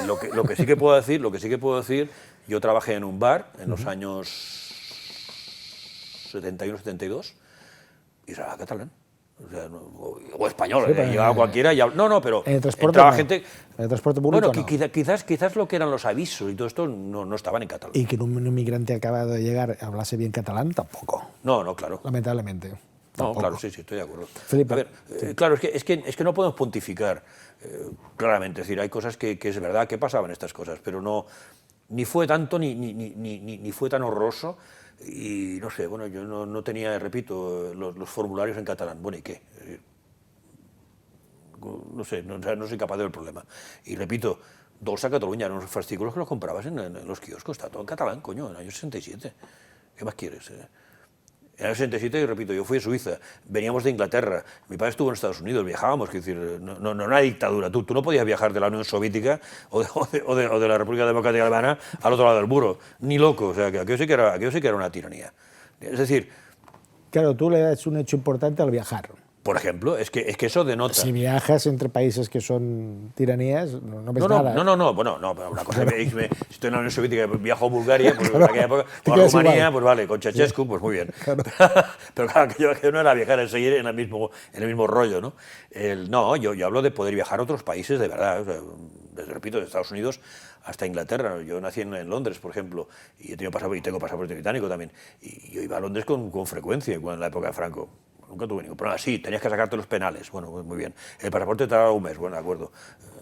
Lo que sí que puedo decir, yo trabajé en un bar en los años 71, 72, y era catalán. O sea, o español, sí, llegaba cualquiera y pero en el transporte entraba gente... En el transporte público bueno, no. quizás lo que eran los avisos y todo esto no estaban en catalán. Y que un inmigrante acabado de llegar hablase bien catalán, tampoco. No, claro. Lamentablemente. Tampoco. No, claro, sí, estoy de acuerdo. Felipe, a ver, sí. Claro, es que no podemos pontificar claramente. Es decir, hay cosas que es verdad que pasaban estas cosas, pero ni fue tanto ni fue tan horroroso. Y no sé, bueno, yo no tenía, repito, los formularios en catalán. Bueno, ¿y qué? No sé, no soy capaz de ver el problema. Y repito, Dolça Catalunya eran unos fascículos que los comprabas en los kioscos, está todo en catalán, coño, en el año 67. ¿Qué más quieres? En el año 67, y repito, yo fui a Suiza, veníamos de Inglaterra, mi padre estuvo en Estados Unidos, viajábamos, es decir, no era una dictadura. Tú no podías viajar de la Unión Soviética o de la República Democrática Alemana al otro lado del muro, ni loco, o sea, que aquello sí que era una tiranía. Es decir... Claro, tú le das un hecho importante al viajar. Por ejemplo, es que eso denota... Si viajas entre países que son tiranías, no ves nada. Bueno, pero una cosa si estoy en la Unión Soviética, viajo a Bulgaria, pues en aquella época, o a Rumanía, pues vale, con Ceausescu, pues muy bien. Claro. Pero claro, aquello no era viajar, es seguir en el mismo rollo, ¿no? Yo hablo de poder viajar a otros países de verdad, o sea, repito, de Estados Unidos hasta Inglaterra. Yo nací en Londres, por ejemplo, y tengo pasaporte británico también, y yo iba a Londres con frecuencia en la época de Franco. Nunca tuve ningún problema. Sí, tenías que sacarte los penales. Bueno, muy bien. El pasaporte te tardaba un mes. Bueno, de acuerdo.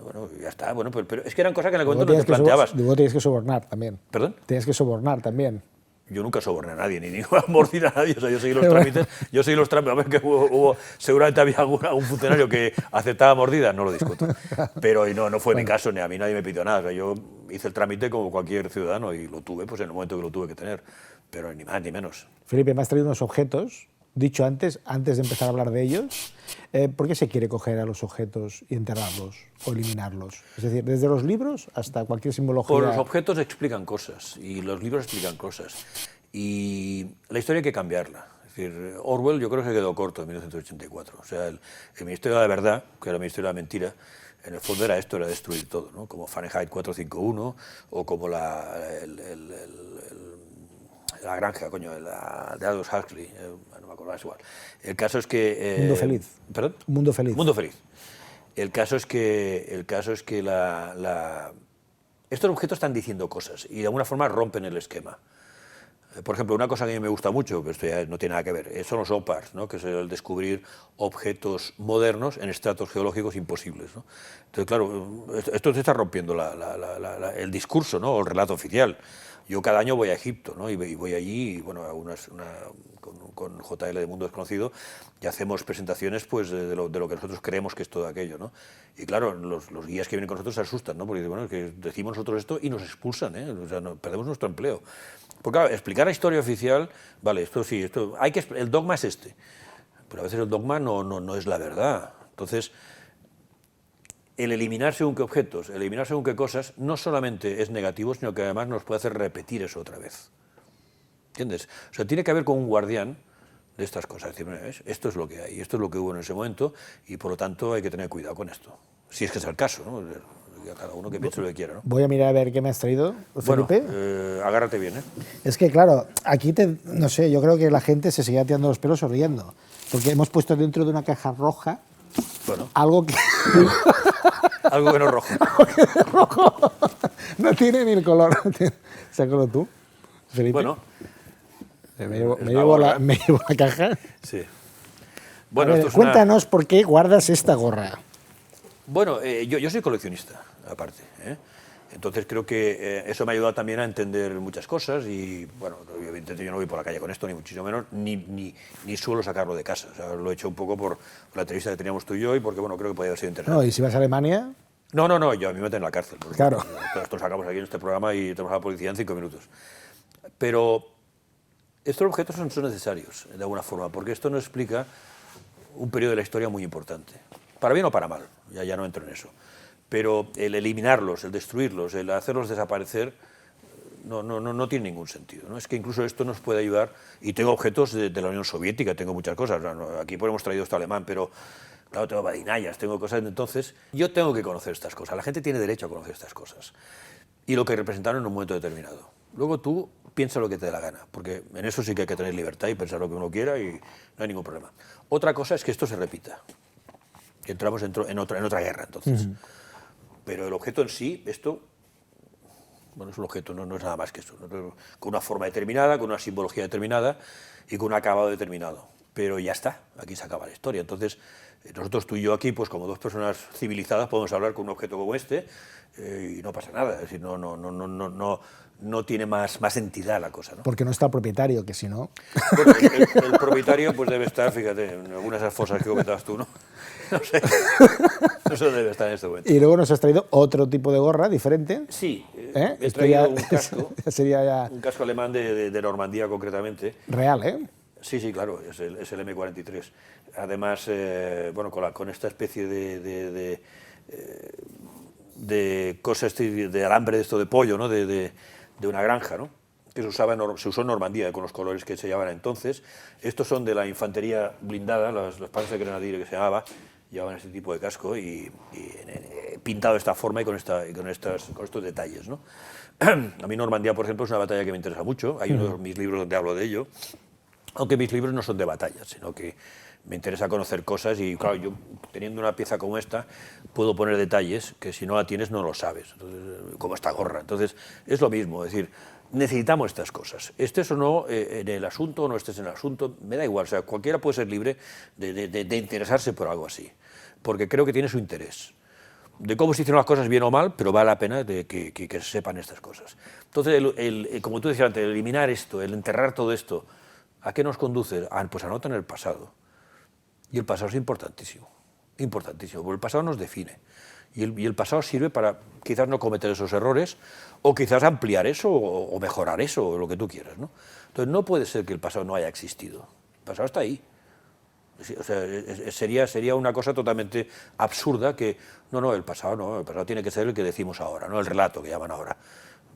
Bueno, ya está. Bueno, pero es que eran cosas que en el momento no te planteabas. Luego tienes que sobornar también. ¿Perdón? Tienes que sobornar también. Yo nunca soborné a nadie, ni a mordir a nadie. O sea, yo seguí los trámites. A ver, que seguramente había un funcionario que aceptaba mordidas, no lo discuto. Pero no fue mi caso, ni a mí nadie me pidió nada. O sea, yo hice el trámite como cualquier ciudadano y lo tuve pues en el momento que lo tuve que tener. Pero ni más ni menos. Felipe, me has traído unos objetos. Dicho antes de empezar a hablar de ellos, ¿por qué se quiere coger a los objetos y enterrarlos o eliminarlos? Es decir, desde los libros hasta cualquier simbología. Pues los objetos explican cosas y los libros explican cosas. Y la historia hay que cambiarla. Es decir, Orwell yo creo que se quedó corto en 1984. O sea, el Ministerio de la Verdad, que era el Ministerio de la Mentira, en el fondo era esto, era destruir todo, ¿no? Como Fahrenheit 451 o como la granja, coño, de Aldous Huxley, no me acuerdo, es igual. El caso es que... Mundo feliz. ¿Perdón? Mundo feliz. Mundo feliz. El caso es que estos objetos están diciendo cosas y de alguna forma rompen el esquema. Por ejemplo, una cosa que a mí me gusta mucho, pero esto ya no tiene nada que ver, son los OPARs, ¿no? Que es el descubrir objetos modernos en estratos geológicos imposibles, ¿no? Entonces, claro, esto se está rompiendo el discurso, ¿no? O el relato oficial. Yo cada año voy a Egipto, ¿no? Y voy allí, y, bueno, con JL de Mundo Desconocido, y hacemos presentaciones pues, de lo que nosotros creemos que es todo aquello, ¿no? Y claro, los guías que vienen con nosotros se asustan, ¿no? Porque bueno, es que decimos nosotros esto y nos expulsan, ¿eh? O sea, perdemos nuestro empleo. Porque claro, explicar la historia oficial, vale, esto sí, el dogma es este, pero a veces el dogma no es la verdad. Entonces, el eliminar según qué objetos, eliminar según qué cosas, no solamente es negativo, sino que además nos puede hacer repetir eso otra vez. ¿Entiendes? O sea, tiene que haber como un guardián de estas cosas. Es decir, esto es lo que hay, esto es lo que hubo en ese momento, y por lo tanto hay que tener cuidado con esto. Si es que es el caso, ¿no? A cada uno que piense lo que quiera, ¿no? Voy a mirar a ver qué me has traído, Felipe. Bueno, agárrate bien, ¿eh? Es que, claro, aquí, no sé, yo creo que la gente se seguía tirando los pelos o riendo, porque hemos puesto dentro de una caja roja algo que... algo que no es rojo. Algo que no es rojo. No tiene ni el color. Sácalo tú, Felipe. Bueno. Me llevo la caja. Sí. Bueno, ver, cuéntanos por qué guardas esta gorra. Bueno, yo soy coleccionista, aparte, ¿eh? Entonces creo que eso me ha ayudado también a entender muchas cosas y, bueno, evidentemente yo no voy por la calle con esto, ni muchísimo menos, ni suelo sacarlo de casa. O sea, lo he hecho un poco por la entrevista que teníamos tú y yo y porque, bueno, creo que podía haber sido interesante. No, ¿y si vas a Alemania? No, yo a mí me meten en la cárcel. Claro. Esto lo sacamos aquí en este programa y tenemos a la policía en 5 minutos. Pero estos objetos son necesarios, de alguna forma, porque esto nos explica un periodo de la historia muy importante. Para bien o para mal, ya no entro en eso. Pero el eliminarlos, el destruirlos, el hacerlos desaparecer, no tiene ningún sentido, ¿no? Es que incluso esto nos puede ayudar, y tengo objetos de la Unión Soviética, tengo muchas cosas, aquí hemos traído esto alemán, pero claro, tengo badinayas, tengo cosas, entonces yo tengo que conocer estas cosas, la gente tiene derecho a conocer estas cosas, y lo que representaron en un momento determinado. Luego tú piensa lo que te dé la gana, porque en eso sí que hay que tener libertad y pensar lo que uno quiera y no hay ningún problema. Otra cosa es que esto se repita, entramos en otra guerra, entonces. Pero el objeto en sí, esto, bueno, es un objeto, no es nada más que eso, ¿no? Con una forma determinada, con una simbología determinada y con un acabado determinado. Pero ya está, aquí se acaba la historia. Entonces, nosotros, tú y yo aquí, pues como dos personas civilizadas, podemos hablar con un objeto como este y no pasa nada. Es decir, no tiene más entidad la cosa, ¿no? Porque no está el propietario, que si no... Bueno, el propietario pues debe estar, fíjate, en algunas de esas fosas que comentabas tú, ¿no? No sé, eso debe estar en este momento. Y luego nos has traído otro tipo de gorra diferente. Sí, he traído un casco, sería ya... un casco alemán de Normandía concretamente. Real, ¿eh? Sí, claro, es el M43. Además, bueno, con esta especie de cosas de alambre de esto de pollo, ¿no? De una granja, ¿no? Que se usó en Normandía con los colores que se llevaban entonces. Estos son de la infantería blindada, las panzas de grenadier que se llamaba, llevaban este tipo de casco y pintado de esta forma y con estos detalles, ¿no? A mí Normandía, por ejemplo, es una batalla que me interesa mucho. Hay uno de mis libros donde hablo de ello. Aunque mis libros no son de batallas, sino que me interesa conocer cosas y, claro, yo teniendo una pieza como esta puedo poner detalles que si no la tienes no lo sabes, entonces, como esta gorra. Entonces es lo mismo, es decir, necesitamos estas cosas. Estés o no en el asunto o no estés en el asunto, me da igual, o sea, cualquiera puede ser libre de interesarse por algo así, porque creo que tiene su interés. De cómo se hicieron las cosas bien o mal, pero vale la pena que se sepan estas cosas. Entonces, como tú decías antes, el eliminar esto, el enterrar todo esto, ¿a qué nos conduce? Pues a no tener el pasado. Y el pasado es importantísimo, importantísimo, porque el pasado nos define. Y el pasado sirve para quizás no cometer esos errores, o quizás ampliar eso, o mejorar eso, o lo que tú quieras, ¿no? Entonces no puede ser que el pasado no haya existido. El pasado está ahí. O sea, sería una cosa totalmente absurda que, el pasado tiene que ser el que decimos ahora, no el relato que llaman ahora.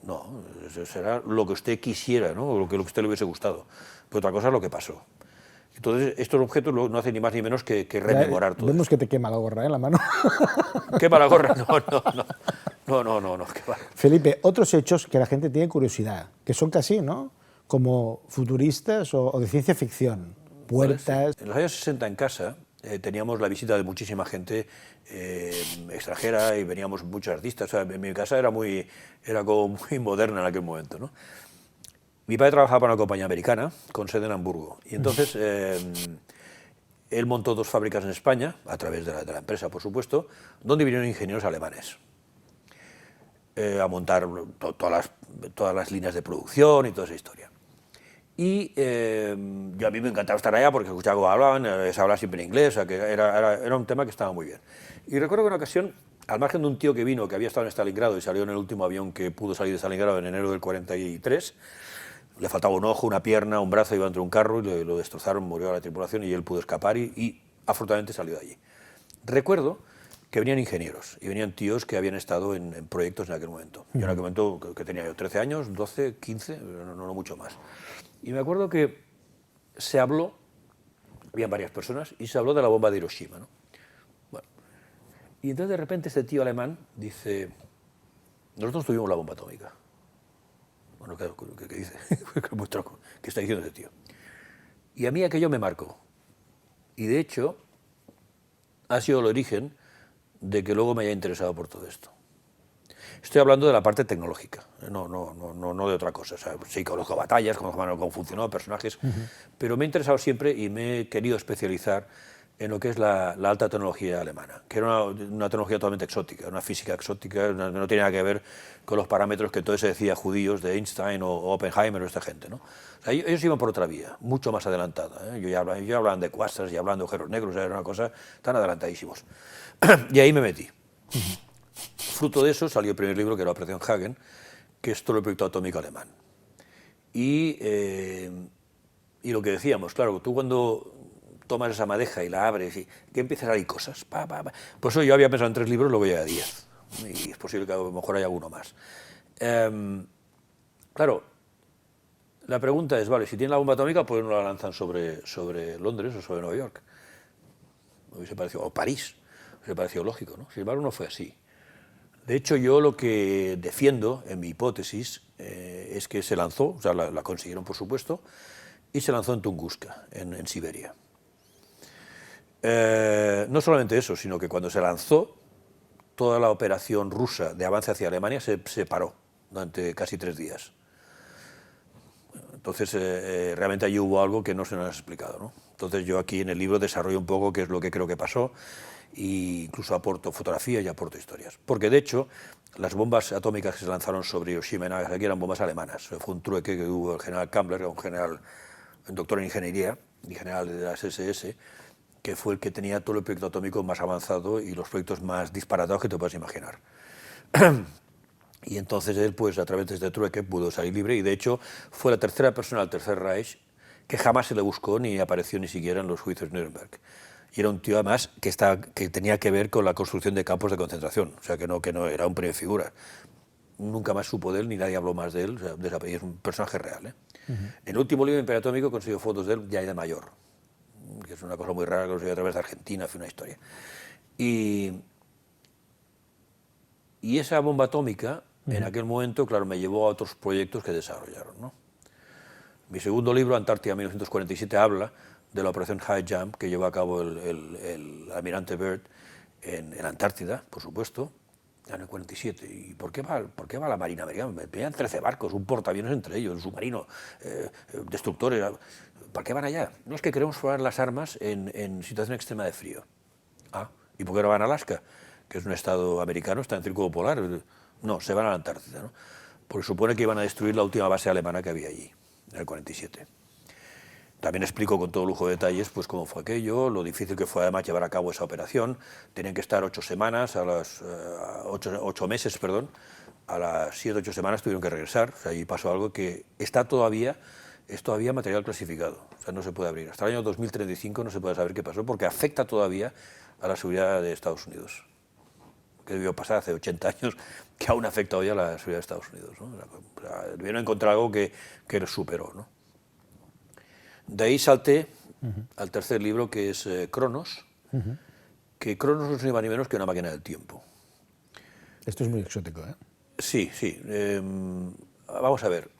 No, eso será lo que usted quisiera, ¿no? O lo que a usted le hubiese gustado. Pero otra cosa es lo que pasó. Entonces, estos objetos no hacen ni más ni menos que rememorar todo. Vemos que te quema la gorra, ¿eh? La mano. ¿Quema la gorra? No, qué va. Felipe, otros hechos que la gente tiene curiosidad, que son casi, ¿no?, como futuristas o de ciencia ficción. Puertas... En los años 60 en casa teníamos la visita de muchísima gente extranjera y veníamos muchos artistas. O sea, en mi casa era como muy moderna en aquel momento, ¿no? Mi padre trabajaba para una compañía americana con sede en Hamburgo y entonces él montó 2 fábricas en España, a través de la empresa, por supuesto, donde vinieron ingenieros alemanes. a montar todas las líneas de producción y toda esa historia. Y yo a mí me encantaba estar allá porque escuchaba cómo hablaban, se hablaba siempre en inglés, o sea que era un tema que estaba muy bien. Y recuerdo que una ocasión, al margen de un tío que vino, que había estado en Stalingrado y salió en el último avión que pudo salir de Stalingrado en enero del 43, le faltaba un ojo, una pierna, un brazo, iba dentro de un carro y lo destrozaron, murió la tripulación y él pudo escapar y afortunadamente salió de allí. Recuerdo que venían ingenieros y venían tíos que habían estado en proyectos en aquel momento. Yo en aquel momento que tenía yo 13 años, 12, 15, no mucho más. Y me acuerdo que se habló, habían varias personas, y se habló de la bomba de Hiroshima, ¿no? Bueno, y entonces de repente este tío alemán dice, nosotros tuvimos la bomba atómica. Bueno, ¿qué dice? ¿Qué está diciendo ese tío? Y a mí aquello me marcó. Y de hecho, ha sido el origen de que luego me haya interesado por todo esto. Estoy hablando de la parte tecnológica, no de otra cosa. O sea, sí conozco batallas, conozco cómo funcionó, personajes, pero me he interesado siempre y me he querido especializar en lo que es la alta tecnología alemana, que era una tecnología totalmente exótica, una física exótica, no tiene nada que ver con los parámetros que entonces se decía judíos de Einstein o Oppenheimer o esta gente, ¿no? O sea, ellos iban por otra vía, mucho más adelantada, ¿eh? Yo hablaban de quasars y hablaban de agujeros negros, o sea, era una cosa tan adelantadísimos. Y ahí me metí. Fruto de eso salió el primer libro, que era Operación Hagen, que es todo el proyecto atómico alemán. Y lo que decíamos, claro, tú cuando tomas esa madeja y la abres y que empiezan a salir cosas, por eso yo había pensado en 3 libros, luego ya 10, y es posible que a lo mejor haya alguno más. Claro, la pregunta es, vale, si tienen la bomba atómica, ¿por qué no la lanzan sobre Londres o sobre Nueva York? Me hubiese parecido, o París, me hubiese parecido lógico, ¿no? Sin embargo, no fue así. De hecho, yo lo que defiendo en mi hipótesis es que se lanzó, o sea, la consiguieron por supuesto, y se lanzó en Tunguska, en Siberia. No solamente eso, sino que cuando se lanzó, toda la operación rusa de avance hacia Alemania se paró durante casi 3 días. Entonces, realmente allí hubo algo que no se nos ha explicado, ¿no? Entonces, yo aquí en el libro desarrollo un poco qué es lo que creo que pasó e incluso aporto fotografías y aporto historias. Porque, de hecho, las bombas atómicas que se lanzaron sobre Hiroshima y Nagasaki eran bombas alemanas. Fue un trueque que hubo el general Kammler, un doctor en ingeniería y general de las SS, que fue el que tenía todo el proyecto atómico más avanzado y los proyectos más disparatados que te puedas imaginar. Y entonces él, pues a través de este trueque, pudo salir libre y de hecho fue la tercera persona del Tercer Reich que jamás se le buscó ni apareció ni siquiera en los juicios de Nuremberg. Y era un tío además que tenía que ver con la construcción de campos de concentración, o sea que no era un primer figura. Nunca más supo de él, ni nadie habló más de él, o sea, es un personaje real, ¿eh? En el último libro, Imperio Atómico, consiguió fotos de él ya de mayor, que es una cosa muy rara que consiguió a través de Argentina, fue una historia. Y esa bomba atómica, en aquel momento, claro, me llevó a otros proyectos que desarrollaron, ¿no? Mi segundo libro, Antártida 1947, habla de la operación High Jump que llevó a cabo el almirante Byrd en Antártida, por supuesto, en el 47. ¿Y por qué va la Marina Americana? Venían 13 barcos, un portaaviones entre ellos, un submarino, destructores. ¿Por qué van allá? No, es que queremos probar las armas en situación extrema de frío. Ah, ¿y por qué no van a Alaska? Que es un estado americano, está en círculo polar. No, se van a la Antártida, ¿no? Porque supone que iban a destruir la última base alemana que había allí, en el 47. También explico con todo lujo de detalles pues, cómo fue aquello, lo difícil que fue además llevar a cabo esa operación. Tenían que estar 8 semanas, 8 meses, perdón, a las 7 o 8 semanas tuvieron que regresar. O sea, ahí pasó algo que es todavía material clasificado, o sea, no se puede abrir. Hasta el año 2035 no se puede saber qué pasó porque afecta todavía a la seguridad de Estados Unidos, que debió pasar hace 80 años, que aún afecta hoy a la seguridad de Estados Unidos, ¿no? O sea, debieron encontrar algo que lo superó, ¿no? De ahí salté al tercer libro, que es Cronos, que Cronos no es ni más ni menos que una máquina del tiempo. Esto es muy exótico, ¿eh? Sí. Vamos a ver.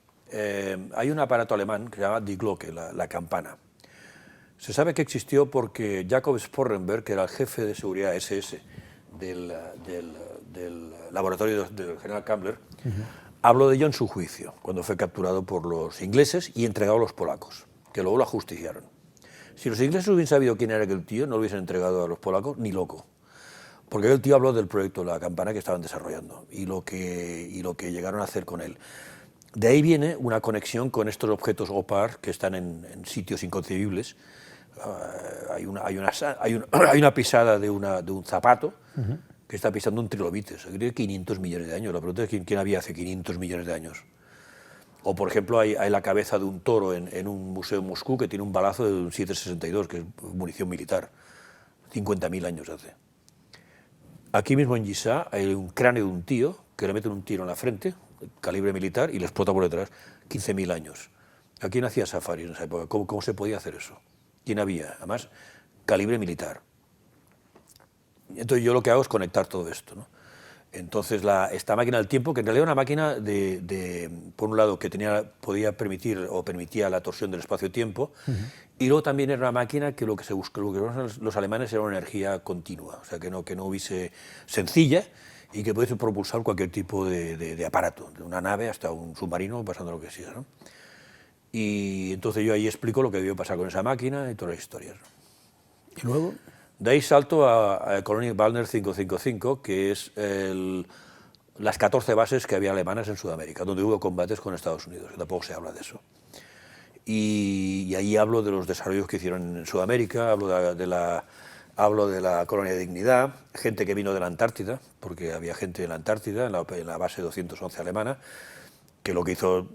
Hay un aparato alemán que se llama Die Glocke, la campana. Se sabe que existió porque Jakob Sporrenberg, que era el jefe de seguridad SS del laboratorio del general Kammler, habló de ello en su juicio, cuando fue capturado por los ingleses y entregado a los polacos, que luego lo ajusticiaron. Si los ingleses hubiesen sabido quién era aquel tío, no lo hubiesen entregado a los polacos ni loco, Porque el tío habló del proyecto La Campana que estaban desarrollando y lo que llegaron a hacer con él. De ahí viene una conexión con estos objetos OPAR que están en sitios inconcebibles. Hay una pisada de un zapato que está pisando un trilobites, que tiene 500 millones de años. La pregunta es quién había hace 500 millones de años. O, por ejemplo, hay la cabeza de un toro en un museo en Moscú que tiene un balazo de un 7,62, que es munición militar. 50.000 años hace. Aquí mismo en Giza hay un cráneo de un tío que le meten un tiro en la frente, calibre militar, y le explota por detrás. 15.000 años. ¿A quién hacía safari en esa época? ¿Cómo se podía hacer eso? ¿Quién había? Además, calibre militar. Entonces yo lo que hago es conectar todo esto, ¿no? Entonces esta máquina del tiempo, que en realidad era una máquina por un lado que podía permitir o permitía la torsión del espacio-tiempo, y luego también era una máquina que lo que buscaban los alemanes era una energía continua, o sea que no hubiese sencilla y que pudiese propulsar cualquier tipo de aparato, de una nave hasta un submarino, pasando lo que sea, ¿no? Y entonces yo ahí explico lo que debió pasar con esa máquina y todas las historias. ¿Y luego? De ahí salto a Colonia Wagner 555, que es las 14 bases que había alemanas en Sudamérica, donde hubo combates con Estados Unidos, que tampoco se habla de eso. Y ahí hablo de los desarrollos que hicieron en Sudamérica, hablo de la Colonia de Dignidad, gente que vino de la Antártida, porque había gente en la Antártida, en la base 211 alemana, que lo que hizo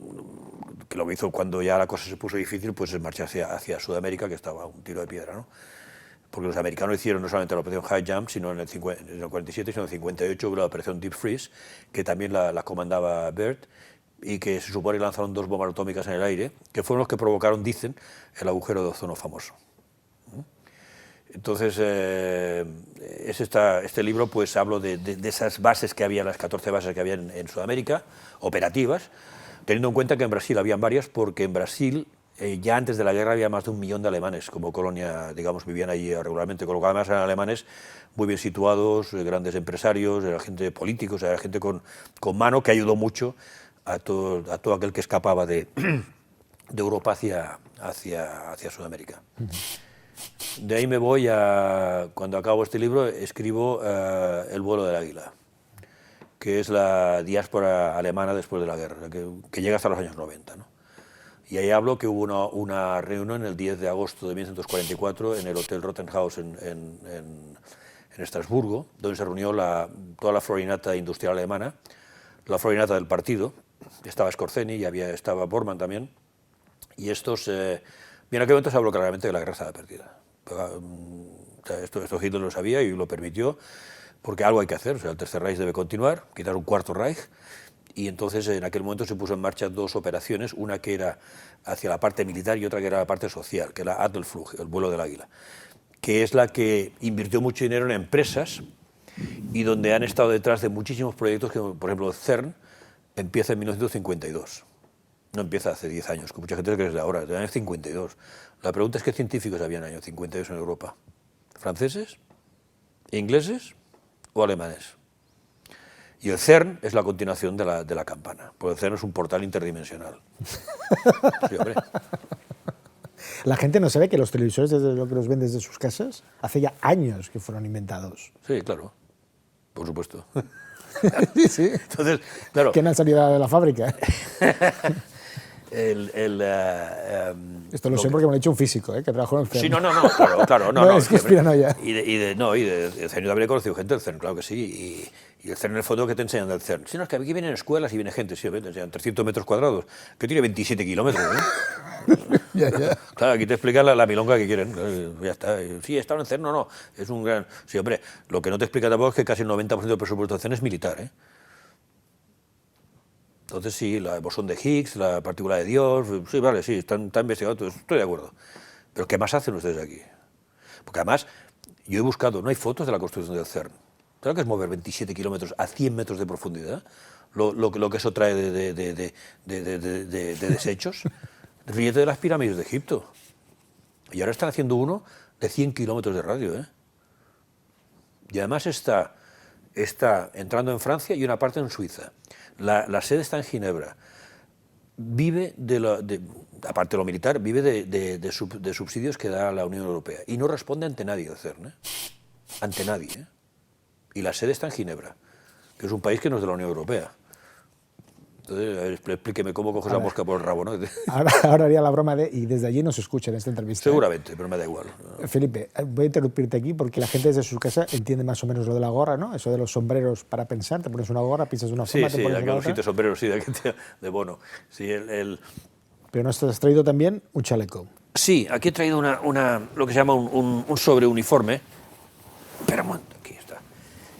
cuando ya la cosa se puso difícil, pues es marchar hacia Sudamérica, que estaba a un tiro de piedra, ¿no? Porque los americanos hicieron no solamente la operación High Jump, sino en el 47, sino en el 58 hubo la operación Deep Freeze, que también la comandaba Byrd, y que se supone que lanzaron 2 bombas atómicas en el aire, que fueron los que provocaron, dicen, el agujero de ozono famoso. Entonces, este libro, pues hablo de esas bases que había, las 14 bases que había en Sudamérica, operativas, teniendo en cuenta que en Brasil habían varias, porque en Brasil ya antes de la guerra había más de 1 millón de alemanes como colonia, digamos, vivían allí regularmente, con lo cual además eran alemanes muy bien situados, grandes empresarios, era gente políticos, era gente con mano, que ayudó mucho a todo aquel que escapaba de Europa hacia Sudamérica. De ahí me voy cuando acabo este libro, escribo El vuelo del águila, que es la diáspora alemana después de la guerra, que llega hasta los años 90, ¿no? Y ahí hablo que hubo una reunión el 10 de agosto de 1944 en el Hotel Rottenhaus en Estrasburgo, donde se reunió toda la florinata industrial alemana, la florinata del partido. Estaba Skorzeny y estaba Bormann también. Y estos, en aquel momento se habló claramente de la guerra estaba perdida. Esto Hitler lo sabía y lo permitió, porque algo hay que hacer. O sea, el Tercer Reich debe continuar, quitar un cuarto Reich. Y entonces en aquel momento se puso en marcha 2 operaciones, una que era hacia la parte militar y otra que era la parte social, que era Adlerflug, el vuelo del águila, que es la que invirtió mucho dinero en empresas y donde han estado detrás de muchísimos proyectos, que por ejemplo CERN empieza en 1952, no empieza hace 10 años, que mucha gente cree que es de ahora, es del año 52. La pregunta es qué científicos había en el año 52 en Europa, ¿franceses, ingleses o alemanes? Y el CERN es la continuación de la campana, porque el CERN es un portal interdimensional. Sí, hombre. La gente no sabe que los televisores, desde lo que los ven desde sus casas, hace ya años que fueron inventados. Sí, claro, por supuesto. Sí, sí. Entonces, claro. Que no han salido de la fábrica. Esto lo sé porque me lo ha dicho un físico, que trabajó en el CERN. Sí, claro. No, es que es piranoia. Y de CERN yo también he conocido gente del CERN, claro que sí. Y el CERN, en el fondo, ¿qué te enseñan del CERN? Sí, no, es que aquí vienen escuelas y viene gente, sí, te enseñan 300 metros cuadrados, que tiene 27 kilómetros, ¿eh? Ya. Claro, aquí te explican la milonga que quieren. Ya está. Sí, está en el CERN, no. Es un gran... Sí, hombre, lo que no te explica tampoco es que casi el 90% del presupuesto del CERN es militar, ¿eh? Entonces sí, el bosón de Higgs, la partícula de Dios, sí, vale, sí, están investigados, estoy de acuerdo. Pero ¿qué más hacen ustedes aquí? Porque además, yo he buscado, no hay fotos de la construcción del CERN. Claro que es mover 27 kilómetros a 100 metros de profundidad, lo que eso trae de desechos. Ríete de las pirámides de Egipto. Y ahora están haciendo uno de 100 kilómetros de radio, ¿eh? Y además está entrando en Francia y una parte en Suiza. La sede está en Ginebra. Vive, aparte de lo militar, vive de subsidios que da la Unión Europea. Y no responde ante nadie el CERN, ¿eh? Ante nadie, ¿eh? y la sede está en Ginebra, que es un país que no es de la Unión Europea. Entonces, a ver, explíqueme cómo coges la mosca por el rabo, ¿no? Ahora haría la broma de, y desde allí nos escucha en esta entrevista. Seguramente, pero me da igual. Felipe, voy a interrumpirte aquí porque la gente desde su casa entiende más o menos lo de la gorra, ¿no? Eso de los sombreros para pensar, te pones una gorra, piensas de una forma, te pones una otra. Sí, sombreros, sí, de Bono. Sí, Pero nos has traído también un chaleco. Sí, aquí he traído lo que se llama un sobreuniforme. Espera un momento, aquí está.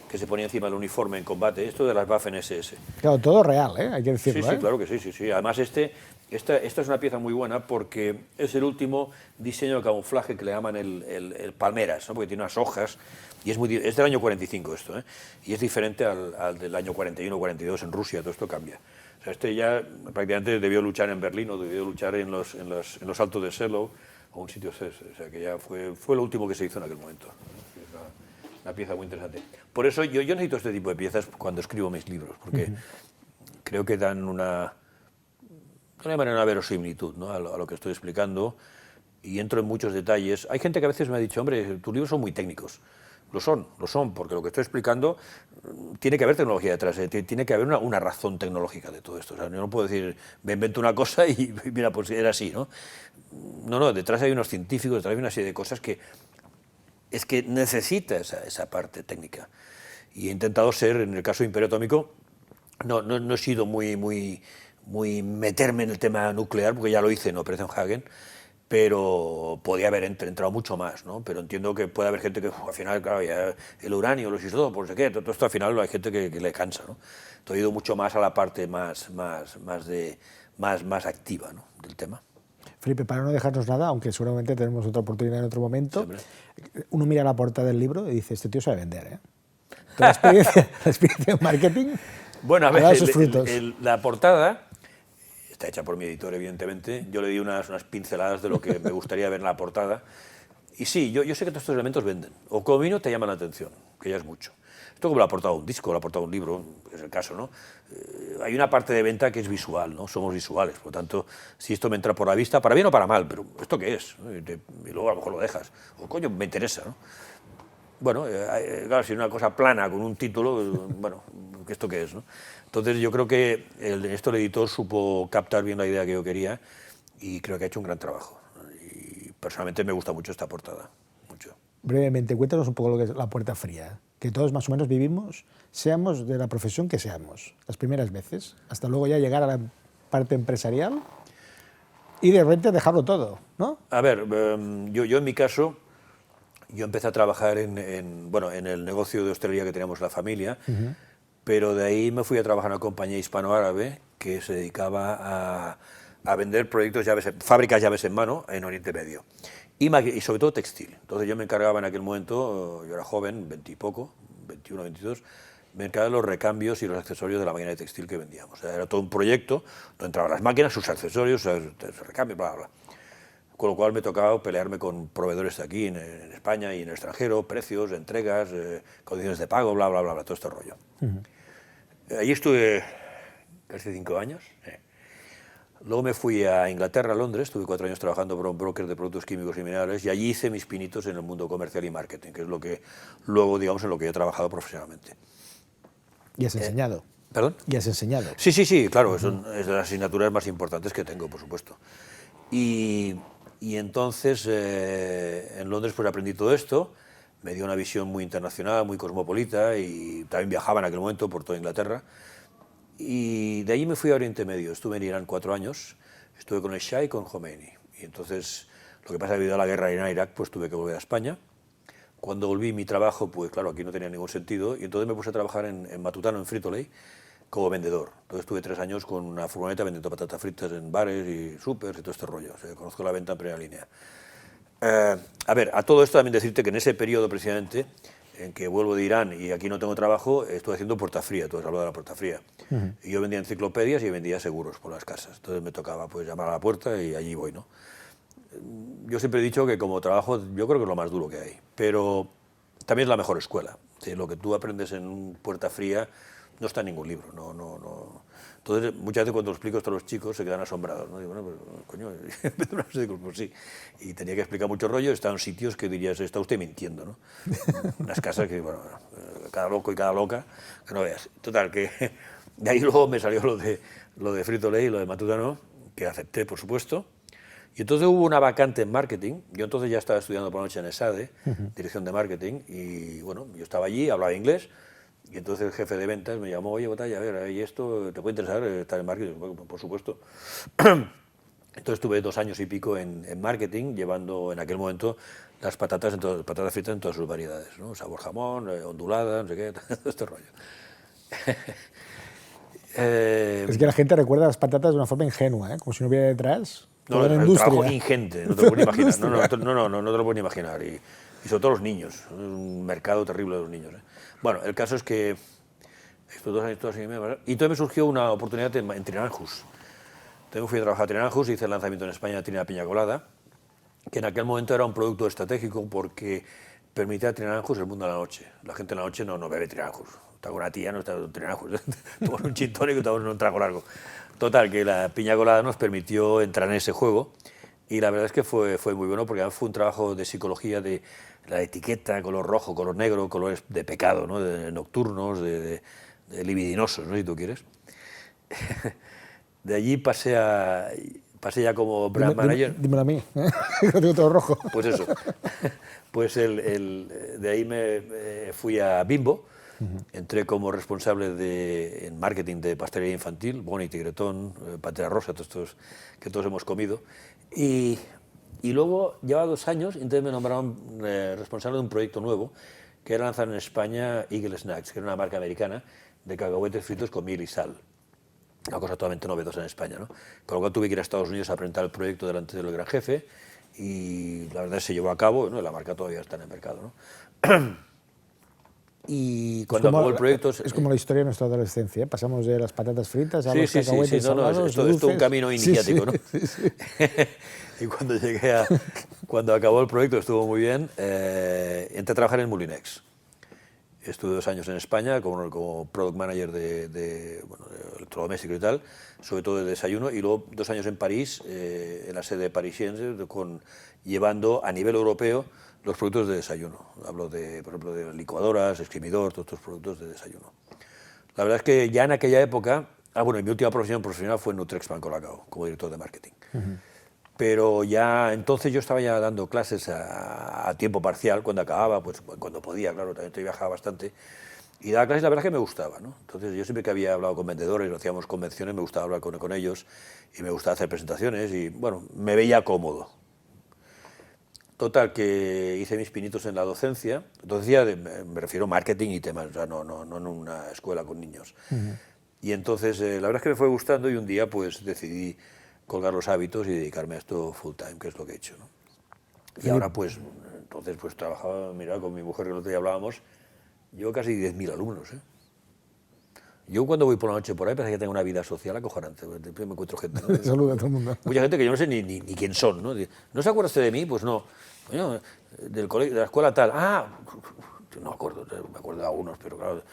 Que se ponía encima del uniforme en combate. Esto de las Waffen-SS. Claro, todo real, ¿eh? Hay que decirlo. Sí, claro que sí. Además, esta es una pieza muy buena porque es el último diseño de camuflaje que le llaman el palmeras, ¿no? Porque tiene unas hojas y es del año 45 esto, ¿eh? Y es diferente al del año 41 o 42 en Rusia. Todo esto cambia. O sea, este ya prácticamente debió luchar en Berlín o debió luchar en los altos de Seelow o un sitio así. O sea, que ya fue lo último que se hizo en aquel momento. Es una pieza muy interesante. Por eso yo necesito este tipo de piezas cuando escribo mis libros, porque creo que dan una verosimilitud, ¿no? a lo que estoy explicando, y entro en muchos detalles. Hay gente que a veces me ha dicho, hombre, tus libros son muy técnicos. Lo son, porque lo que estoy explicando tiene que haber tecnología detrás, tiene que haber una razón tecnológica de todo esto. O sea, yo no puedo decir, me invento una cosa y mira, pues era así, ¿no? No, detrás hay unos científicos, detrás hay una serie de cosas que es que necesita esa parte técnica. Y he intentado ser, en el caso de Imperio Atómico, no he sido muy meterme en el tema nuclear, porque ya lo hice en Operación Hagen, pero podía haber entrado mucho más, ¿no? Pero entiendo que puede haber gente que, al final, claro, ya el uranio, los isótopos, no sé qué, todo esto al final hay gente que le cansa, ¿no? Entonces he ido mucho más a la parte más activa, ¿no? del tema. Felipe, para no dejarnos nada, aunque seguramente tenemos otra oportunidad en otro momento, sí, uno mira la portada del libro y dice, este tío sabe vender, ¿eh? La experiencia en marketing, bueno, a ver, sus frutos. La portada está hecha por mi editor, evidentemente. Yo le di unas pinceladas de lo que me gustaría ver en la portada. Y sí, yo sé que todos estos elementos venden, o como mínimo te llaman la atención, que ya es mucho. Esto como la portada de un disco, la portada de un libro, es el caso, ¿no? Hay una parte de venta que es visual, ¿no? Somos visuales, por lo tanto, si esto me entra por la vista, para bien o para mal, pero ¿esto qué es? Y luego a lo mejor lo dejas. O coño, me interesa, ¿no? Bueno, claro, si es una cosa plana con un título, bueno, ¿esto qué es, no? Entonces yo creo que esto el editor supo captar bien la idea que yo quería y creo que ha hecho un gran trabajo. Y personalmente me gusta mucho esta portada, mucho. Brevemente, cuéntanos un poco lo que es la puerta fría, que todos más o menos vivimos, seamos de la profesión que seamos, las primeras veces, hasta luego ya llegar a la parte empresarial y de repente dejarlo todo, ¿no? A ver, yo en mi caso, yo empecé a trabajar en el negocio de hostelería que teníamos la familia, pero de ahí me fui a trabajar en una compañía hispano-árabe que se dedicaba a vender proyectos fábricas llaves en mano en Oriente Medio. Y sobre todo textil. Entonces yo me encargaba en aquel momento, yo era joven, 20 y poco, 21, 22, me encargaba de los recambios y los accesorios de la máquina de textil que vendíamos. O sea, era todo un proyecto donde entraban las máquinas, sus accesorios, sus recambios, bla, bla. Con lo cual me tocaba pelearme con proveedores de aquí en España y en el extranjero, precios, entregas, condiciones de pago, bla, bla, bla, bla, todo este rollo. Allí estuve casi 5 años. Luego me fui a Inglaterra, a Londres, estuve 4 años trabajando para un broker de productos químicos y minerales y allí hice mis pinitos en el mundo comercial y marketing, que es lo que luego, digamos, en lo que yo he trabajado profesionalmente. ¿Y has enseñado? ¿Perdón? ¿Y has enseñado? Sí, claro, es de las asignaturas más importantes que tengo, por supuesto. Y entonces en Londres pues aprendí todo esto, me dio una visión muy internacional, muy cosmopolita y también viajaba en aquel momento por toda Inglaterra. Y de allí me fui a Oriente Medio, estuve en Irán 4 años, estuve con el Shah y con Khomeini. Y entonces, lo que pasa debido a la guerra en Irak, pues tuve que volver a España. Cuando volví mi trabajo, pues claro, aquí no tenía ningún sentido, y entonces me puse a trabajar en Matutano, en Frito-Lay, como vendedor. Entonces estuve 3 años con una furgoneta vendiendo patatas fritas en bares y supers y todo este rollo. O sea, conozco la venta en primera línea. A ver, a todo esto también decirte que en ese periodo precisamente, en que vuelvo de Irán y aquí no tengo trabajo, estuve haciendo puerta fría, tú has hablado de la puerta fría. Y yo vendía enciclopedias y vendía seguros por las casas. Entonces me tocaba pues llamar a la puerta y allí voy, ¿no? Yo siempre he dicho que como trabajo yo creo que es lo más duro que hay, pero también es la mejor escuela. Sí, lo que tú aprendes en puerta fría No está en ningún libro, no. Entonces, muchas veces cuando lo explico esto a los chicos se quedan asombrados, ¿no? Digo, bueno, pues, coño, digo, pues sí. Y tenía que explicar mucho rollo, estaba en sitios que dirías, está usted mintiendo, ¿no? Unas casas que, bueno, cada loco y cada loca, que no veas. Total, que de ahí luego me salió lo de Frito-Lay y lo de Matutano, que acepté, por supuesto. Y entonces hubo una vacante en marketing. Yo entonces ya estaba estudiando por la noche en ESADE, dirección de marketing, y bueno, yo estaba allí, hablaba inglés. Y entonces el jefe de ventas me llamó, oye, Botalla, a ver, ¿y esto te puede interesar estar en marketing? Bueno, por supuesto. Entonces estuve 2 años y pico en marketing, llevando en aquel momento las patatas fritas en todas sus variedades, ¿no? Sabor jamón, ondulada, no sé qué, todo este rollo. Es que la gente recuerda las patatas de una forma ingenua, ¿eh? Como si no hubiera detrás No, toda la el industria. trabajo ingente, no te lo puedes imaginar. No te lo puedes ni imaginar. Y sobre todo los niños, un mercado terrible de los niños, ¿eh? Bueno, el caso es que estos 2 años, y entonces me surgió una oportunidad en Trinanjus. Entonces fui a trabajar a Trinanjus, hice el lanzamiento en España de Trina Piña Colada, que en aquel momento era un producto estratégico porque permitía a Trinanjus el mundo a la noche. La gente en la noche no bebe Trinanjus. Está con una tía, no está con Trinanjus. Tomas un gin tónico y tomas un trago largo. Total, que la Piña Colada nos permitió entrar en ese juego y la verdad es que fue muy bueno porque fue un trabajo de psicología de la etiqueta, color rojo, color negro, colores de pecado, ¿no? De nocturnos, de libidinosos, ¿no? Si tú quieres. De allí pasé ya como brand manager. Dímelo a mí, ¿eh? Lo tengo todo rojo. Pues eso. Pues de ahí me fui a Bimbo. Entré como responsable en marketing de pastelería infantil, Boni, Tigretón, Pantera Rosa, todos estos que todos hemos comido. Y luego, llevaba 2 años, entonces me nombraron responsable de un proyecto nuevo, que era lanzar en España Eagle Snacks, que era una marca americana de cacahuetes fritos con miel y sal. Una cosa totalmente novedosa en España, ¿no? Con lo cual tuve que ir a Estados Unidos a presentar el proyecto delante del gran jefe y la verdad se llevó a cabo, ¿no? La marca todavía está en el mercado, ¿no? Y cuando acabó el proyecto... Es como la historia de nuestra adolescencia, ¿eh? Pasamos de las patatas fritas a los sí, cacahuetes salados, esto es un camino iniciático, ¿no? Sí. Y cuando acabó el proyecto estuvo muy bien, entré a trabajar en Moulinex. Estuve 2 años en España como product manager de electrodoméstico y tal, sobre todo de desayuno, y luego 2 años en París, en la sede parisiense, llevando a nivel europeo los productos de desayuno. Hablo por ejemplo, de licuadoras, exprimidor, todos estos productos de desayuno. La verdad es que ya en aquella época, mi última profesional fue en Nutrex Colacao, como director de marketing. Pero ya entonces yo estaba ya dando clases a tiempo parcial, cuando acababa, pues cuando podía, claro, también viajaba bastante. Y daba clases, la verdad es que me gustaba, ¿no? Entonces yo siempre que había hablado con vendedores, hacíamos convenciones, me gustaba hablar con ellos y me gustaba hacer presentaciones y, bueno, me veía cómodo. Total, que hice mis pinitos en la docencia. Docencia, me refiero a marketing y temas, o sea, no en una escuela con niños. Y entonces, la verdad es que me fue gustando y un día pues decidí colgar los hábitos y dedicarme a esto full time, que es lo que he hecho, ¿no? Y ahora pues, entonces pues trabajaba, mira, con mi mujer que el otro día hablábamos, llevo casi 10.000 alumnos, ¿eh? Yo cuando voy por la noche por ahí parece que tengo una vida social acojonante, me encuentro gente, ¿no? Saluda a todo el mundo. Mucha gente que yo no sé ni quién son, ¿no? ¿No se acuerda usted de mí? Pues no. Coño, del colegio, de la escuela tal. No me acuerdo, me acuerdo de algunos, pero claro,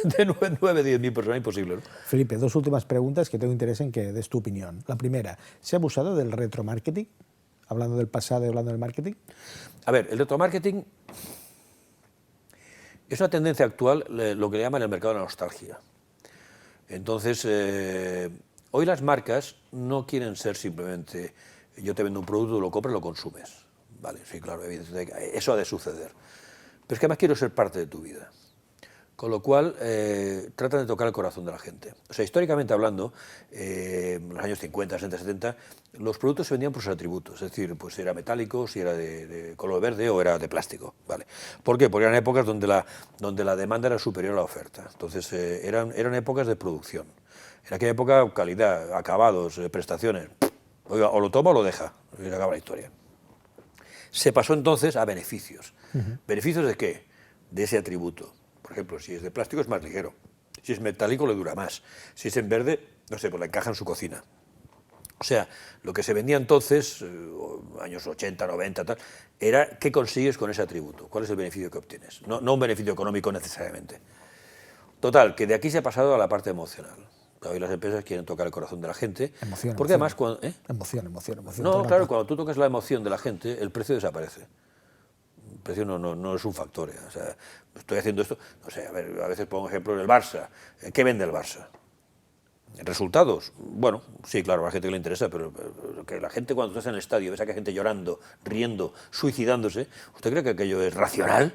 de 9, 10.000 personas imposible, ¿no? Felipe, 2 últimas preguntas que tengo interés en que des tu opinión. La primera, ¿se ha abusado del retromarketing? Hablando del pasado y hablando del marketing. A ver, el retromarketing es una tendencia actual, lo que le llaman el mercado de la nostalgia. Entonces, hoy las marcas no quieren ser simplemente yo te vendo un producto, lo compras, lo consumes. Vale, sí, claro, evidentemente, eso ha de suceder. Pero es que además quiero ser parte de tu vida. Con lo cual, tratan de tocar el corazón de la gente. O sea, históricamente hablando, en los años 50, 60, 70, los productos se vendían por sus atributos. Es decir, pues era metálico, si era de color verde o era de plástico. ¿Vale? ¿Por qué? Porque eran épocas donde la demanda era superior a la oferta. Entonces, eran épocas de producción. En aquella época, calidad, acabados, prestaciones. Oiga, o lo toma o lo deja. Y se acaba la historia. Se pasó entonces a beneficios. ¿Beneficios de qué? De ese atributo. Por ejemplo, si es de plástico es más ligero, si es metálico le dura más, si es en verde, no sé, pues la encaja en su cocina. O sea, lo que se vendía entonces, años 80, 90, tal, era qué consigues con ese atributo, cuál es el beneficio que obtienes, no un beneficio económico necesariamente. Total, que de aquí se ha pasado a la parte emocional. Hoy las empresas quieren tocar el corazón de la gente. Emoción, porque emoción. además... Cuando, Emoción. No, claro, cuando tú tocas la emoción de la gente, el precio desaparece. El precio no es un factor. O sea, estoy haciendo esto... No sé, a veces pongo ejemplo en el Barça. ¿Qué vende el Barça? ¿Resultados? Bueno, sí, claro, a la gente que le interesa, pero que la gente cuando estás en el estadio ves a que hay gente llorando, riendo, suicidándose, ¿usted cree que aquello es racional?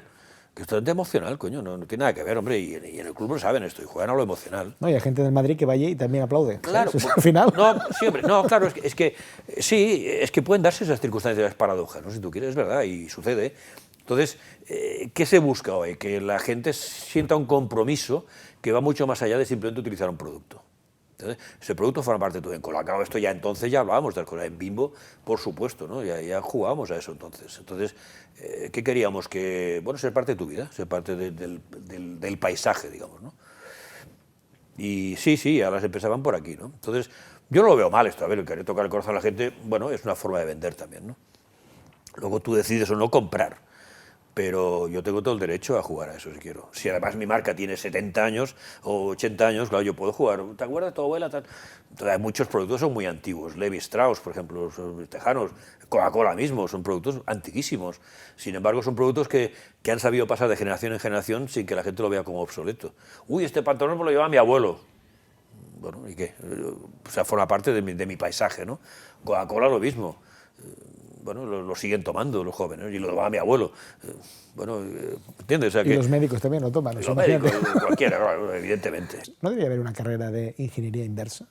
Que es totalmente emocional, coño, no tiene nada que ver, hombre, y en el club lo saben esto, y juegan a lo emocional. No, y hay gente del Madrid que vaya y también aplaude. Claro, ¿sabes? Al final. No, sí, hombre, no, claro, es que pueden darse esas circunstancias, las paradojas, ¿no? Si tú quieres, es verdad, y sucede. Entonces, ¿qué se busca hoy? Que la gente sienta un compromiso que va mucho más allá de simplemente utilizar un producto. Entonces, ese producto forma parte de tu Colacao, esto ya entonces ya hablábamos de las cosas. En Bimbo, por supuesto, ¿no? Ya jugábamos a eso entonces. Entonces, ¿qué queríamos? Que, bueno, ser parte de tu vida, ser parte del paisaje, digamos, ¿no? Y sí, a las empresas van por aquí, ¿no? Entonces, yo no lo veo mal esto, a ver, el querer tocar el corazón a la gente, bueno, es una forma de vender también, ¿no? Luego tú decides o no comprar. Pero yo tengo todo el derecho a jugar a eso si quiero. Si además mi marca tiene 70 años o 80 años, claro, yo puedo jugar. ¿Te acuerdas de tu abuela? Tal. Entonces, hay muchos productos son muy antiguos. Levi Strauss, por ejemplo, los tejanos, Coca-Cola mismo, son productos antiquísimos. Sin embargo, son productos que han sabido pasar de generación en generación sin que la gente lo vea como obsoleto. Uy, este pantalón me lo llevaba mi abuelo. Bueno, ¿y qué? O sea, forma parte de mi paisaje, ¿no? Coca-Cola lo mismo. Bueno, lo siguen tomando los jóvenes, y lo tomaba mi abuelo. Bueno, ¿entiendes? O sea, y los médicos también lo toman. Los médicos, cualquiera, claro, evidentemente. ¿No debería haber una carrera de ingeniería inversa?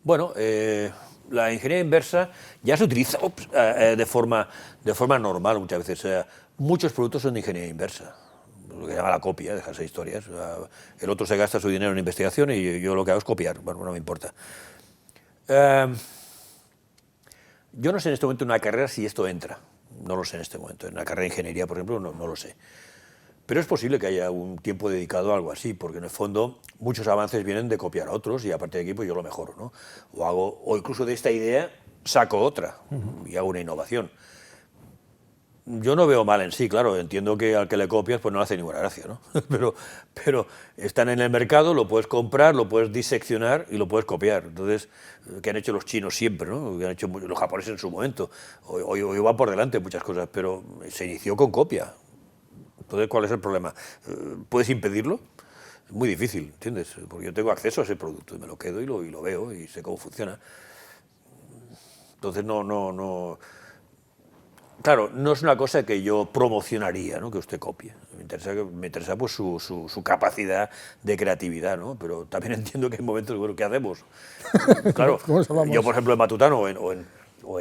Bueno, la ingeniería inversa ya se utiliza de forma normal muchas veces. O sea, muchos productos son de ingeniería inversa. Lo que llama la copia, dejarse historias. O sea, el otro se gasta su dinero en investigación y yo lo que hago es copiar. Bueno, no me importa. Yo no sé en este momento en una carrera si esto entra, no lo sé en este momento. En una carrera de ingeniería, por ejemplo, no lo sé. Pero es posible que haya un tiempo dedicado a algo así, porque en el fondo muchos avances vienen de copiar a otros y a partir de aquí pues yo lo mejoro, ¿no? O incluso de esta idea saco otra y hago una innovación. Yo no veo mal en sí, claro, entiendo que al que le copias pues no le hace ninguna gracia, ¿no? Pero están en el mercado, lo puedes comprar, lo puedes diseccionar y lo puedes copiar. Entonces, que han hecho los chinos siempre, ¿no? Que han hecho los japoneses en su momento. Hoy va por delante muchas cosas, pero se inició con copia. Entonces, ¿cuál es el problema? ¿Puedes impedirlo? Es muy difícil, ¿entiendes? Porque yo tengo acceso a ese producto y me lo quedo y lo veo y sé cómo funciona. Entonces, no... Claro, no es una cosa que yo promocionaría, ¿no? Que usted copie. Me interesa pues su capacidad de creatividad, ¿no? Pero también entiendo que hay momentos, bueno, ¿qué hacemos? Claro, yo por ejemplo en Matutano o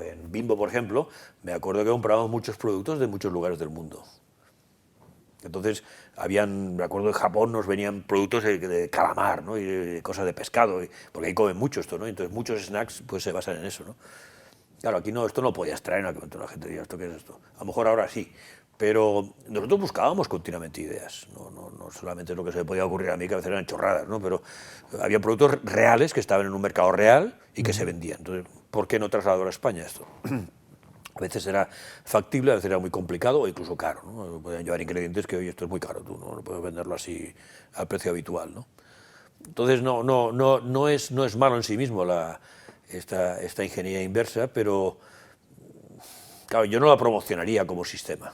en Bimbo, por ejemplo, me acuerdo que comprábamos muchos productos de muchos lugares del mundo. Entonces, me acuerdo en Japón nos venían productos de calamar, ¿no? Y de cosas de pescado, porque ahí comen mucho esto, ¿no? Entonces muchos snacks pues se basan en eso, ¿no? Claro, aquí no, esto no lo podías traer en aquel momento, la gente diría, ¿esto qué es esto? A lo mejor ahora sí, pero nosotros buscábamos continuamente ideas, no solamente lo que se me podía ocurrir a mí, que a veces eran chorradas, ¿no? Pero había productos reales que estaban en un mercado real y que se vendían. Entonces, ¿por qué no trasladarlo a España esto? A veces era factible, a veces era muy complicado o incluso caro, ¿no? Podían llevar ingredientes que, oye, esto es muy caro, tú no puedes venderlo así al precio habitual, ¿no? Entonces, no es malo en sí mismo esta ingeniería inversa, pero claro, yo no la promocionaría como sistema,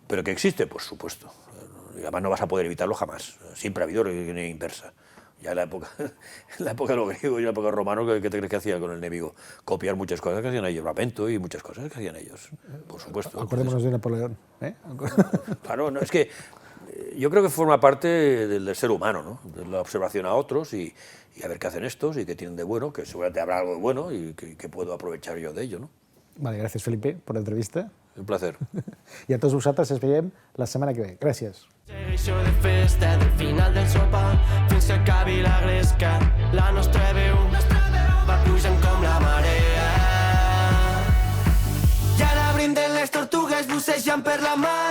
pero que existe, por supuesto, y además no vas a poder evitarlo jamás, siempre ha habido ingeniería inversa, ya en la época de los griegos y en la época de los romanos, ¿qué te crees que hacían con el enemigo? Copiar muchas cosas que hacían ellos, Rapento y muchas cosas que hacían ellos, por supuesto. Acordémonos de Napoleón, ¿eh? Claro, no, es que yo creo que forma parte del ser humano, ¿no? De la observación a otros y a ver qué hacen estos y qué tienen de bueno, que seguramente habrá algo de bueno y que puedo aprovechar yo de ello, ¿no? Vale, gràcies, Felipe, per l'entrevista. Un placer. I a tots vosaltres ens veiem la setmana que ve. Gràcies. Segueixo de festa del final del sopar fins que acabi la gresca. La nostra veu va pujant com la marea. I ara brinden les tortugues bussejant per la mar.